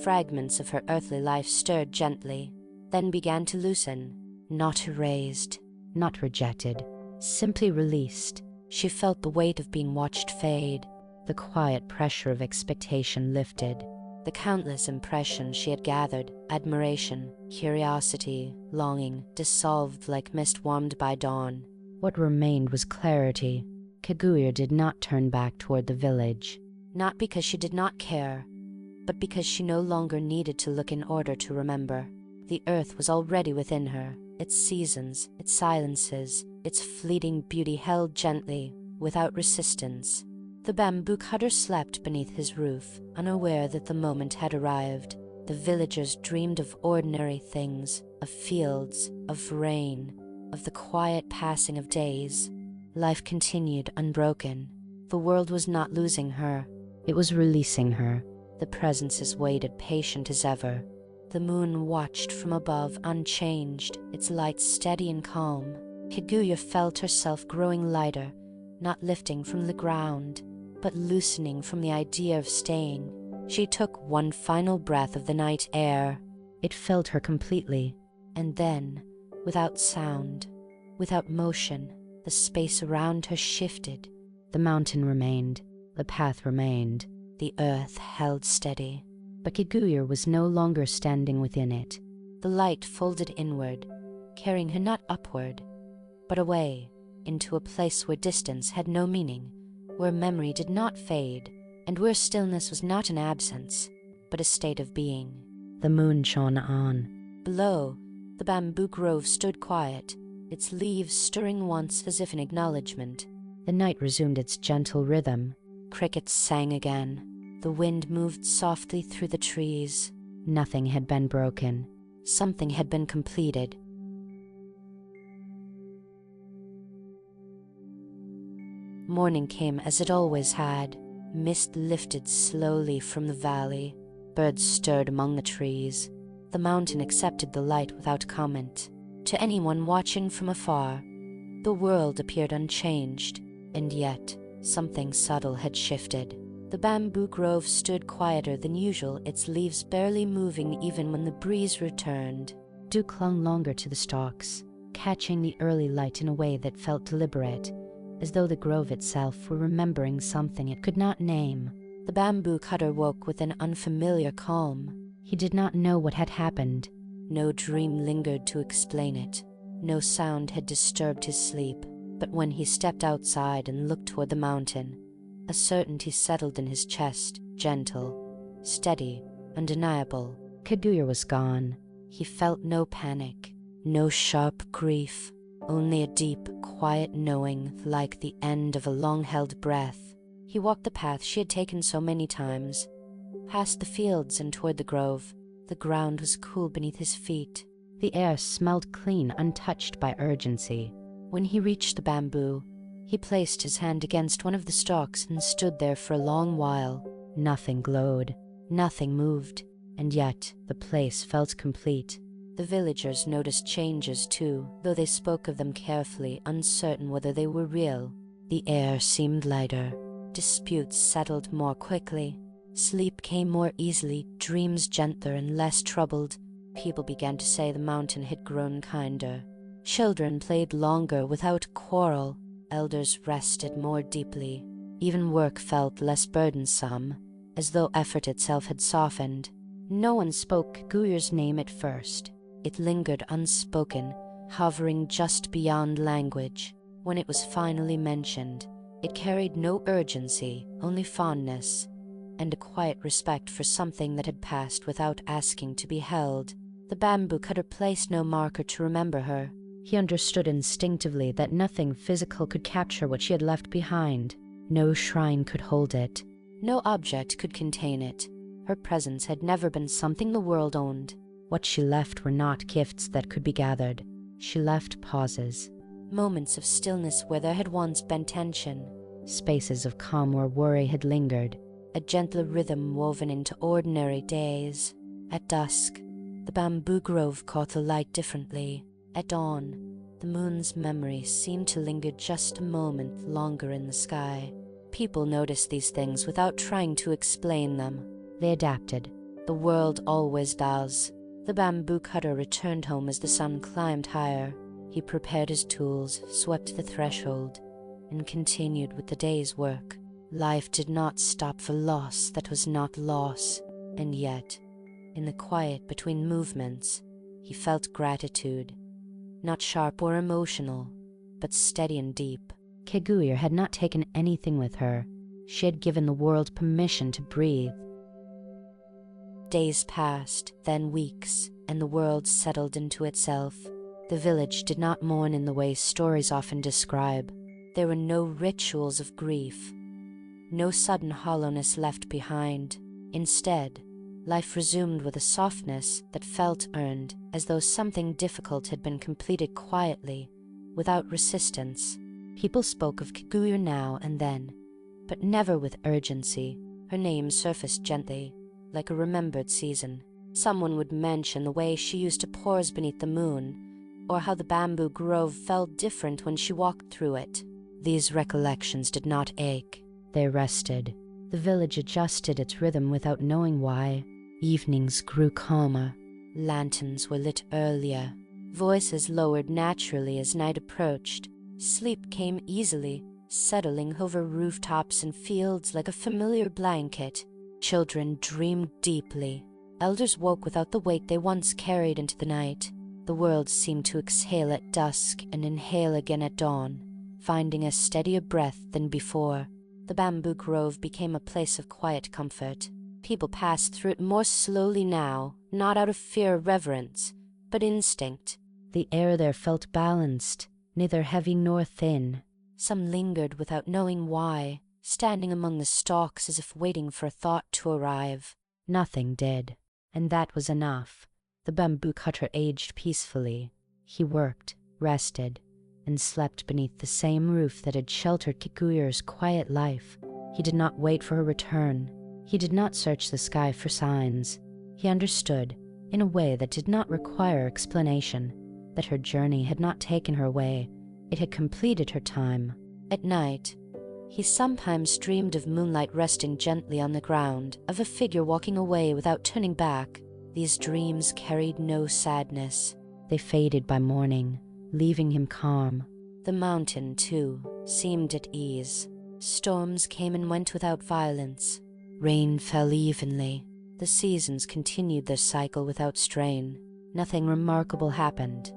fragments of her earthly life stirred gently, then began to loosen, not erased, not rejected, simply released. She felt the weight of being watched fade. The quiet pressure of expectation lifted. The countless impressions she had gathered, admiration, curiosity, longing, dissolved like mist warmed by dawn. What remained was clarity. Kaguya did not turn back toward the village. Not because she did not care, but because she no longer needed to look in order to remember. The earth was already within her, its seasons, its silences, its fleeting beauty held gently, without resistance. The bamboo cutter slept beneath his roof, unaware that the moment had arrived. The villagers dreamed of ordinary things, of fields, of rain, of the quiet passing of days. Life continued unbroken. The world was not losing her. It was releasing her. The presences waited patient as ever. The moon watched from above unchanged, its light steady and calm. Kaguya felt herself growing lighter, not lifting from the ground, but loosening from the idea of staying. She took one final breath of the night air. It filled her completely. And then, without sound, without motion, the space around her shifted. The mountain remained. The path remained. The earth held steady. But Kaguya was no longer standing within it. The light folded inward, carrying her not upward, but away, into a place where distance had no meaning, where memory did not fade, and where stillness was not an absence, but a state of being. The moon shone on. Below, the bamboo grove stood quiet, its leaves stirring once as if in acknowledgement. The night resumed its gentle rhythm. Crickets sang again. The wind moved softly through the trees. Nothing had been broken. Something had been completed. Morning came as it always had. Mist lifted slowly from the valley. Birds stirred among the trees. The mountain accepted the light without comment. To anyone watching from afar, the world appeared unchanged, and yet something subtle had shifted. The bamboo grove stood quieter than usual, its leaves barely moving even when the breeze returned. Dew clung longer to the stalks, catching the early light in a way that felt deliberate, as though the grove itself were remembering something it could not name. The bamboo cutter woke with an unfamiliar calm. He did not know what had happened. No dream lingered to explain it. No sound had disturbed his sleep. But when he stepped outside and looked toward the mountain, a certainty settled in his chest, gentle, steady, undeniable. Kaguya was gone. He felt no panic, no sharp grief, only a deep, quiet knowing like the end of a long-held breath. He walked the path she had taken so many times, past the fields and toward the grove. The ground was cool beneath his feet. The air smelled clean, untouched by urgency. When he reached the bamboo, He placed his hand against one of the stalks and stood there for a long while. Nothing glowed, nothing moved, and yet the place felt complete. The villagers noticed changes too, though they spoke of them carefully, uncertain whether they were real. The air seemed lighter. Disputes settled more quickly. Sleep came more easily, dreams gentler and less troubled. People began to say the mountain had grown kinder. Children played longer without quarrel. Elders rested more deeply. Even work felt less burdensome, as though effort itself had softened. No one spoke Kaguya's name at first. It lingered unspoken, hovering just beyond language. When it was finally mentioned, it carried no urgency, only fondness, and a quiet respect for something that had passed without asking to be held. The bamboo cutter placed no marker to remember her. He understood instinctively that nothing physical could capture what she had left behind. No shrine could hold it. No object could contain it. Her presence had never been something the world owned. What she left were not gifts that could be gathered. She left pauses. Moments of stillness where there had once been tension. Spaces of calm where worry had lingered. A gentler rhythm woven into ordinary days. At dusk, the bamboo grove caught the light differently. At dawn, the moon's memory seemed to linger just a moment longer in the sky. People noticed these things without trying to explain them. They adapted. The world always does. The bamboo cutter returned home as the sun climbed higher. He prepared his tools, swept the threshold, and continued with the day's work. Life did not stop for loss that was not loss, and yet, in the quiet between movements, he felt gratitude. Not sharp or emotional, but steady and deep. Kaguya had not taken anything with her. She had given the world permission to breathe. Days passed, then weeks, and the world settled into itself. The village did not mourn in the way stories often describe. There were no rituals of grief, no sudden hollowness left behind. Instead, life resumed with a softness that felt earned, as though something difficult had been completed quietly, without resistance. People spoke of Kaguya now and then, but never with urgency. Her name surfaced gently, like a remembered season. Someone would mention the way she used to pause beneath the moon, or how the bamboo grove felt different when she walked through it. These recollections did not ache. They rested. The village adjusted its rhythm without knowing why. Evenings grew calmer. Lanterns were lit earlier. Voices lowered naturally as night approached. Sleep came easily, settling over rooftops and fields like a familiar blanket. Children dreamed deeply. Elders woke without the weight they once carried into the night. The world seemed to exhale at dusk and inhale again at dawn, finding a steadier breath than before. The bamboo grove became a place of quiet comfort. People passed through it more slowly now, not out of fear or reverence, but instinct. The air there felt balanced, neither heavy nor thin. Some lingered without knowing why, standing among the stalks as if waiting for a thought to arrive. Nothing did, and that was enough. The bamboo cutter aged peacefully. He worked, rested, and slept beneath the same roof that had sheltered Kaguya's quiet life. He did not wait for her return. He did not search the sky for signs. He understood, in a way that did not require explanation, that her journey had not taken her away. It had completed her time. At night, he sometimes dreamed of moonlight resting gently on the ground, of a figure walking away without turning back. These dreams carried no sadness. They faded by morning, leaving him calm. The mountain, too, seemed at ease. Storms came and went without violence. Rain fell evenly. The seasons continued their cycle without strain. Nothing remarkable happened.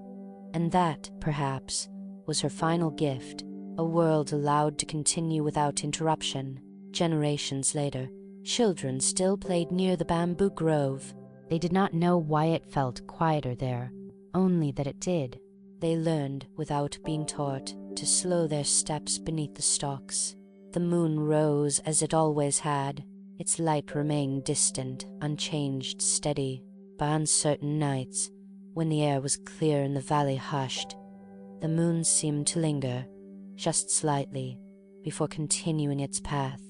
And that, perhaps, was her final gift, a world allowed to continue without interruption. Generations later, children still played near the bamboo grove. They did not know why it felt quieter there, only that it did. They learned, without being taught, to slow their steps beneath the stalks. The moon rose as it always had. Its light remained distant, unchanged, steady. By uncertain nights, when the air was clear and the valley hushed, the moon seemed to linger, just slightly, before continuing its path.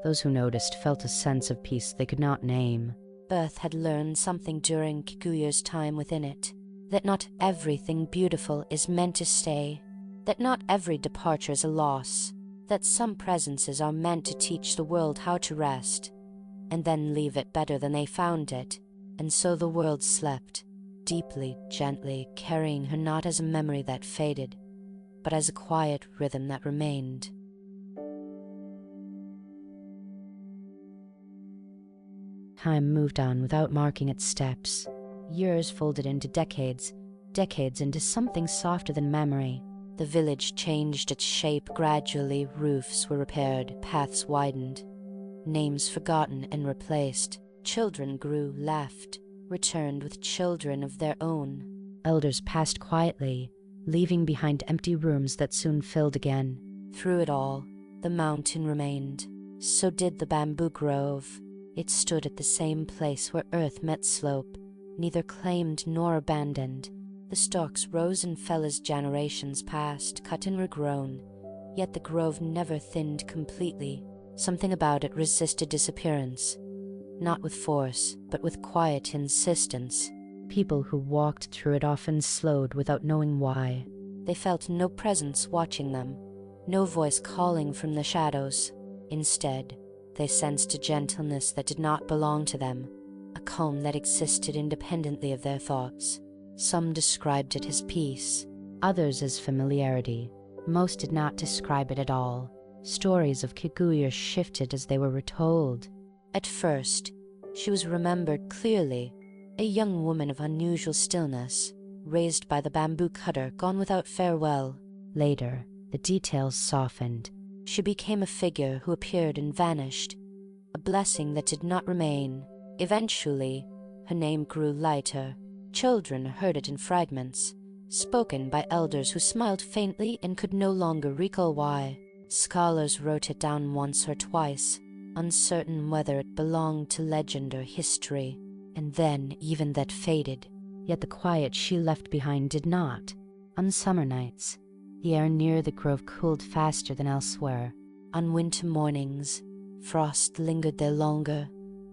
Those who noticed felt a sense of peace they could not name. Earth had learned something during Kaguya's time within it, that not everything beautiful is meant to stay, that not every departure is a loss, that some presences are meant to teach the world how to rest, and then leave it better than they found it. And so the world slept, deeply, gently, carrying her not as a memory that faded, but as a quiet rhythm that remained. Time moved on without marking its steps. Years folded into decades, decades into something softer than memory. The village changed its shape gradually, roofs were repaired, paths widened, names forgotten and replaced. Children grew, left, returned with children of their own. Elders passed quietly, leaving behind empty rooms that soon filled again. Through it all, the mountain remained. So did the bamboo grove. It stood at the same place where earth met slope, neither claimed nor abandoned. The stalks rose and fell as generations passed, cut and regrown, yet the grove never thinned completely. Something about it resisted disappearance, not with force, but with quiet insistence. People who walked through it often slowed without knowing why. They felt no presence watching them, no voice calling from the shadows. Instead, they sensed a gentleness that did not belong to them, a calm that existed independently of their thoughts. Some described it as peace, others as familiarity. Most did not describe it at all. Stories of Kaguya shifted as they were retold. At first, she was remembered clearly, a young woman of unusual stillness, raised by the bamboo cutter, gone without farewell. Later, the details softened. She became a figure who appeared and vanished, a blessing that did not remain. Eventually, her name grew lighter. Children heard it in fragments, spoken by elders who smiled faintly and could no longer recall why. Scholars wrote it down once or twice, uncertain whether it belonged to legend or history, and then even that faded. Yet the quiet she left behind did not. On summer nights, the air near the grove cooled faster than elsewhere. On winter mornings, frost lingered there longer,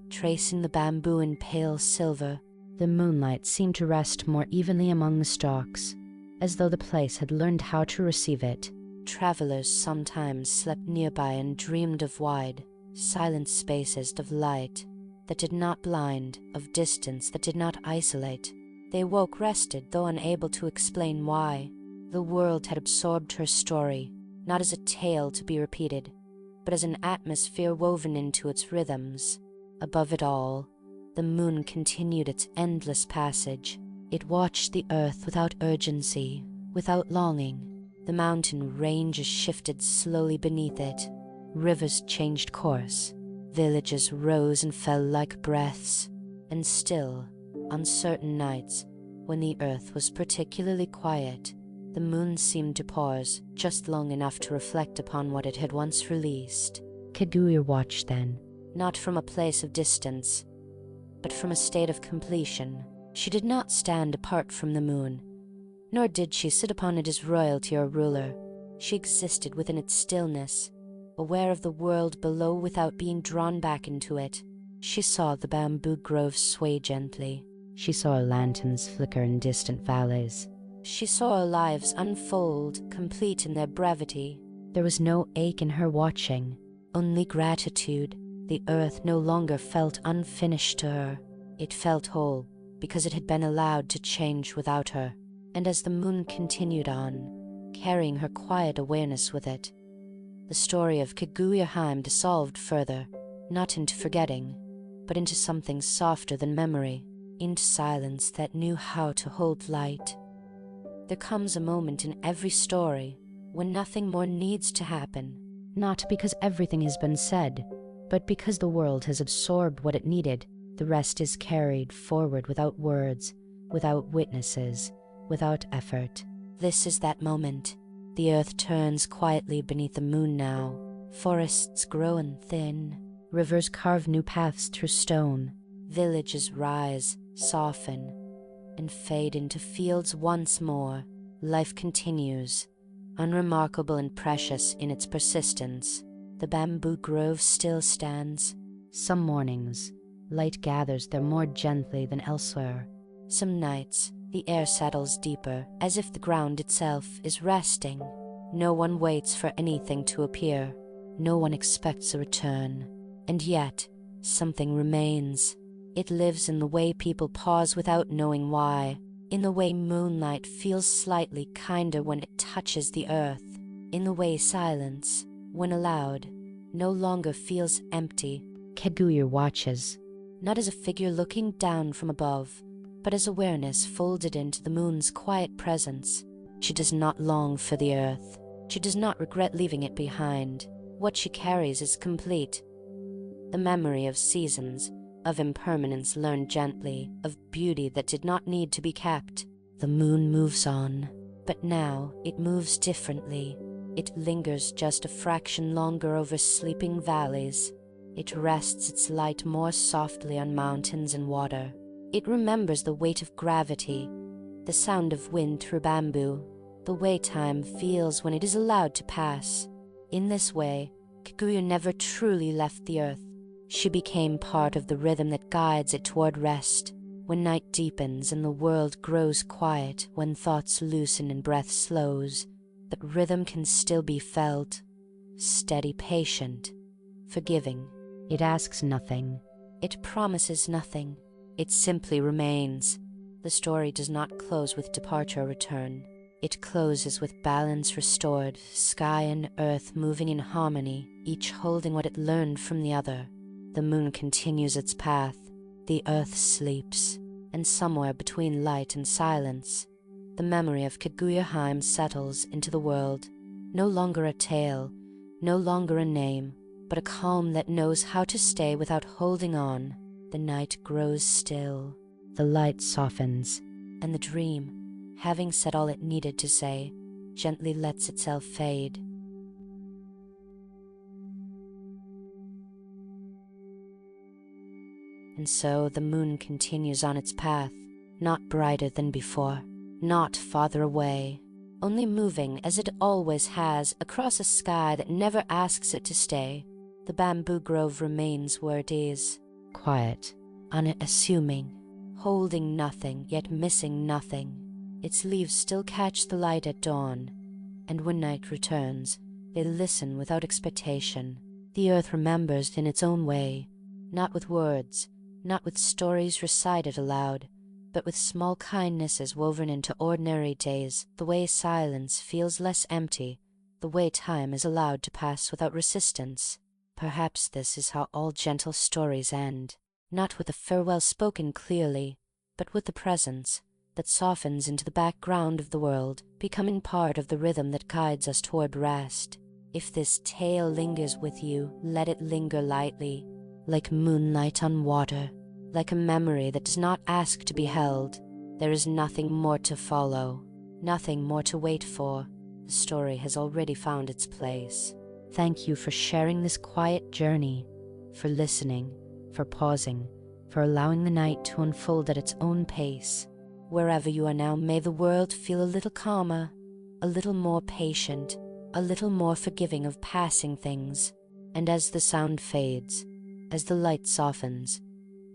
tracing the bamboo in pale silver. The moonlight seemed to rest more evenly among the stalks, as though the place had learned how to receive it. Travelers sometimes slept nearby and dreamed of wide, silent spaces of light that did not blind, of distance that did not isolate. They woke rested, though unable to explain why. The world had absorbed her story, not as a tale to be repeated, but as an atmosphere woven into its rhythms. Above it all, the moon continued its endless passage. It watched the earth without urgency, without longing. The mountain ranges shifted slowly beneath it. Rivers changed course. Villages rose and fell like breaths. And still, on certain nights, when the earth was particularly quiet, the moon seemed to pause just long enough to reflect upon what it had once released. Kaguya watched then. Not from a place of distance, but from a state of completion. She did not stand apart from the moon, nor did she sit upon it as royalty or ruler. She existed within its stillness, aware of the world below without being drawn back into it. She saw the bamboo groves sway gently. She saw lanterns flicker in distant valleys. She saw our lives unfold, complete in their brevity. There was no ache in her watching, only gratitude. The earth no longer felt unfinished to her. It felt whole, because it had been allowed to change without her. And as the moon continued on, carrying her quiet awareness with it, the story of Kaguya-hime dissolved further, not into forgetting, but into something softer than memory, into silence that knew how to hold light. There comes a moment in every story when nothing more needs to happen. Not because everything has been said, but because the world has absorbed what it needed. The rest is carried forward without words, without witnesses, without effort. This is that moment. The earth turns quietly beneath the moon now. Forests grow and thin. Rivers carve new paths through stone. Villages rise, soften, and fade into fields once more. Life continues, unremarkable and precious in its persistence, the bamboo grove still stands. Some mornings, light gathers there more gently than elsewhere. Some nights, the air settles deeper, as if the ground itself is resting. No one waits for anything to appear. No one expects a return. And yet, something remains. It lives in the way people pause without knowing why, in the way moonlight feels slightly kinder when it touches the earth, in the way silence, when allowed, no longer feels empty. Kaguya watches, not as a figure looking down from above, but as awareness folded into the moon's quiet presence. She does not long for the earth. She does not regret leaving it behind. What she carries is complete. The memory of seasons, of impermanence learned gently, of beauty that did not need to be kept. The moon moves on, but now it moves differently. It lingers just a fraction longer over sleeping valleys. It rests its light more softly on mountains and water. It remembers the weight of gravity, the sound of wind through bamboo, the way time feels when it is allowed to pass. In this way, Kaguya never truly left the earth. She became part of the rhythm that guides it toward rest. When night deepens and the world grows quiet, when thoughts loosen and breath slows, that rhythm can still be felt. Steady, patient, forgiving. It asks nothing. It promises nothing. It simply remains. The story does not close with departure or return. It closes with balance restored, sky and earth moving in harmony, each holding what it learned from the other. The moon continues its path, the earth sleeps, and somewhere between light and silence, the memory of Kaguya-hime settles into the world, no longer a tale, no longer a name, but a calm that knows how to stay without holding on. The night grows still, the light softens, and the dream, having said all it needed to say, gently lets itself fade. And so the moon continues on its path, not brighter than before, not farther away, only moving as it always has across a sky that never asks it to stay. The bamboo grove remains where it is, quiet, unassuming, holding nothing yet missing nothing. Its leaves still catch the light at dawn, and when night returns, they listen without expectation. The earth remembers in its own way, not with words, not with stories recited aloud, but with small kindnesses woven into ordinary days, the way silence feels less empty, the way time is allowed to pass without resistance. Perhaps this is how all gentle stories end, not with a farewell spoken clearly, but with the presence that softens into the background of the world, becoming part of the rhythm that guides us toward rest. If this tale lingers with you, let it linger lightly, like moonlight on water, like a memory that does not ask to be held. There is nothing more to follow, nothing more to wait for. The story has already found its place. Thank you for sharing this quiet journey, for listening, for pausing, for allowing the night to unfold at its own pace. Wherever you are now, may the world feel a little calmer, a little more patient, a little more forgiving of passing things. And as the sound fades, as the light softens,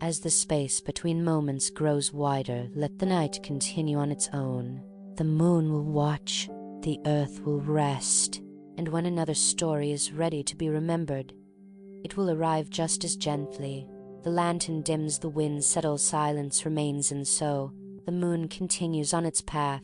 as the space between moments grows wider, let the night continue on its own. The moon will watch, the earth will rest, and when another story is ready to be remembered, it will arrive just as gently. The lantern dims, the wind settles, silence remains, and so the moon continues on its path,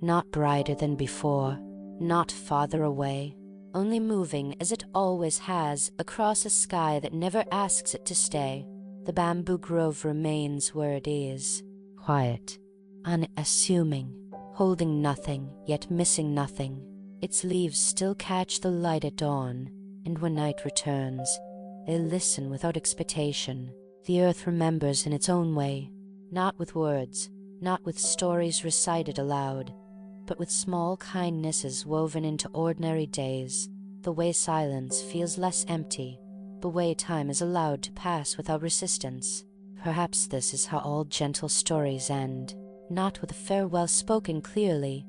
not brighter than before, not farther away, only moving as it always has across a sky that never asks it to stay. The bamboo grove remains where it is, quiet, unassuming, holding nothing yet missing nothing. Its leaves still catch the light at dawn, and when night returns, they listen without expectation. The earth remembers in its own way, not with words, not with stories recited aloud, but with small kindnesses woven into ordinary days. The way silence feels less empty, the way time is allowed to pass without resistance. Perhaps this is how all gentle stories end, not with a farewell spoken clearly,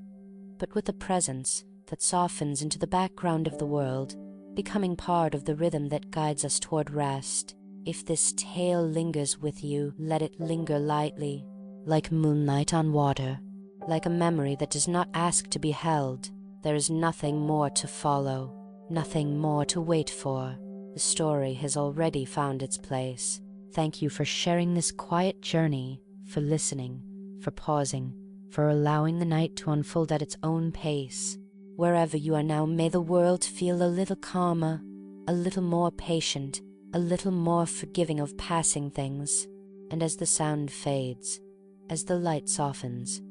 but with a presence that softens into the background of the world, becoming part of the rhythm that guides us toward rest. If this tale lingers with you, let it linger lightly, like moonlight on water, like a memory that does not ask to be held. There is nothing more to follow, nothing more to wait for. The story has already found its place. Thank you for sharing this quiet journey, for listening, for pausing, for allowing the night to unfold at its own pace. Wherever you are now, may the world feel a little calmer, a little more patient, a little more forgiving of passing things. And as the sound fades, as the light softens,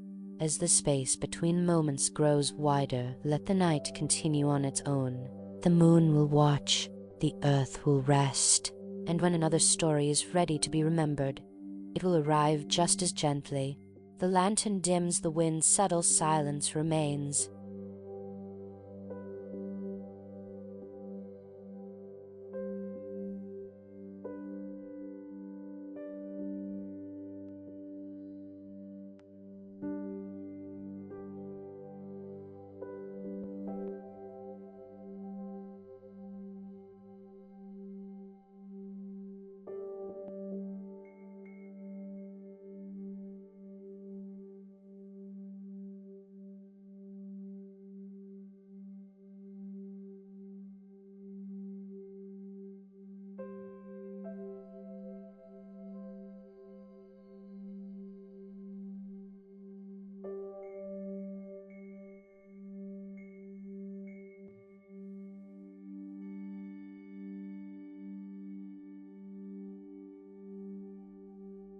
as the space between moments grows wider, let the night continue on its own. The moon will watch, the earth will rest, and when another story is ready to be remembered, it will arrive just as gently. The lantern dims, the wind settles, silence remains.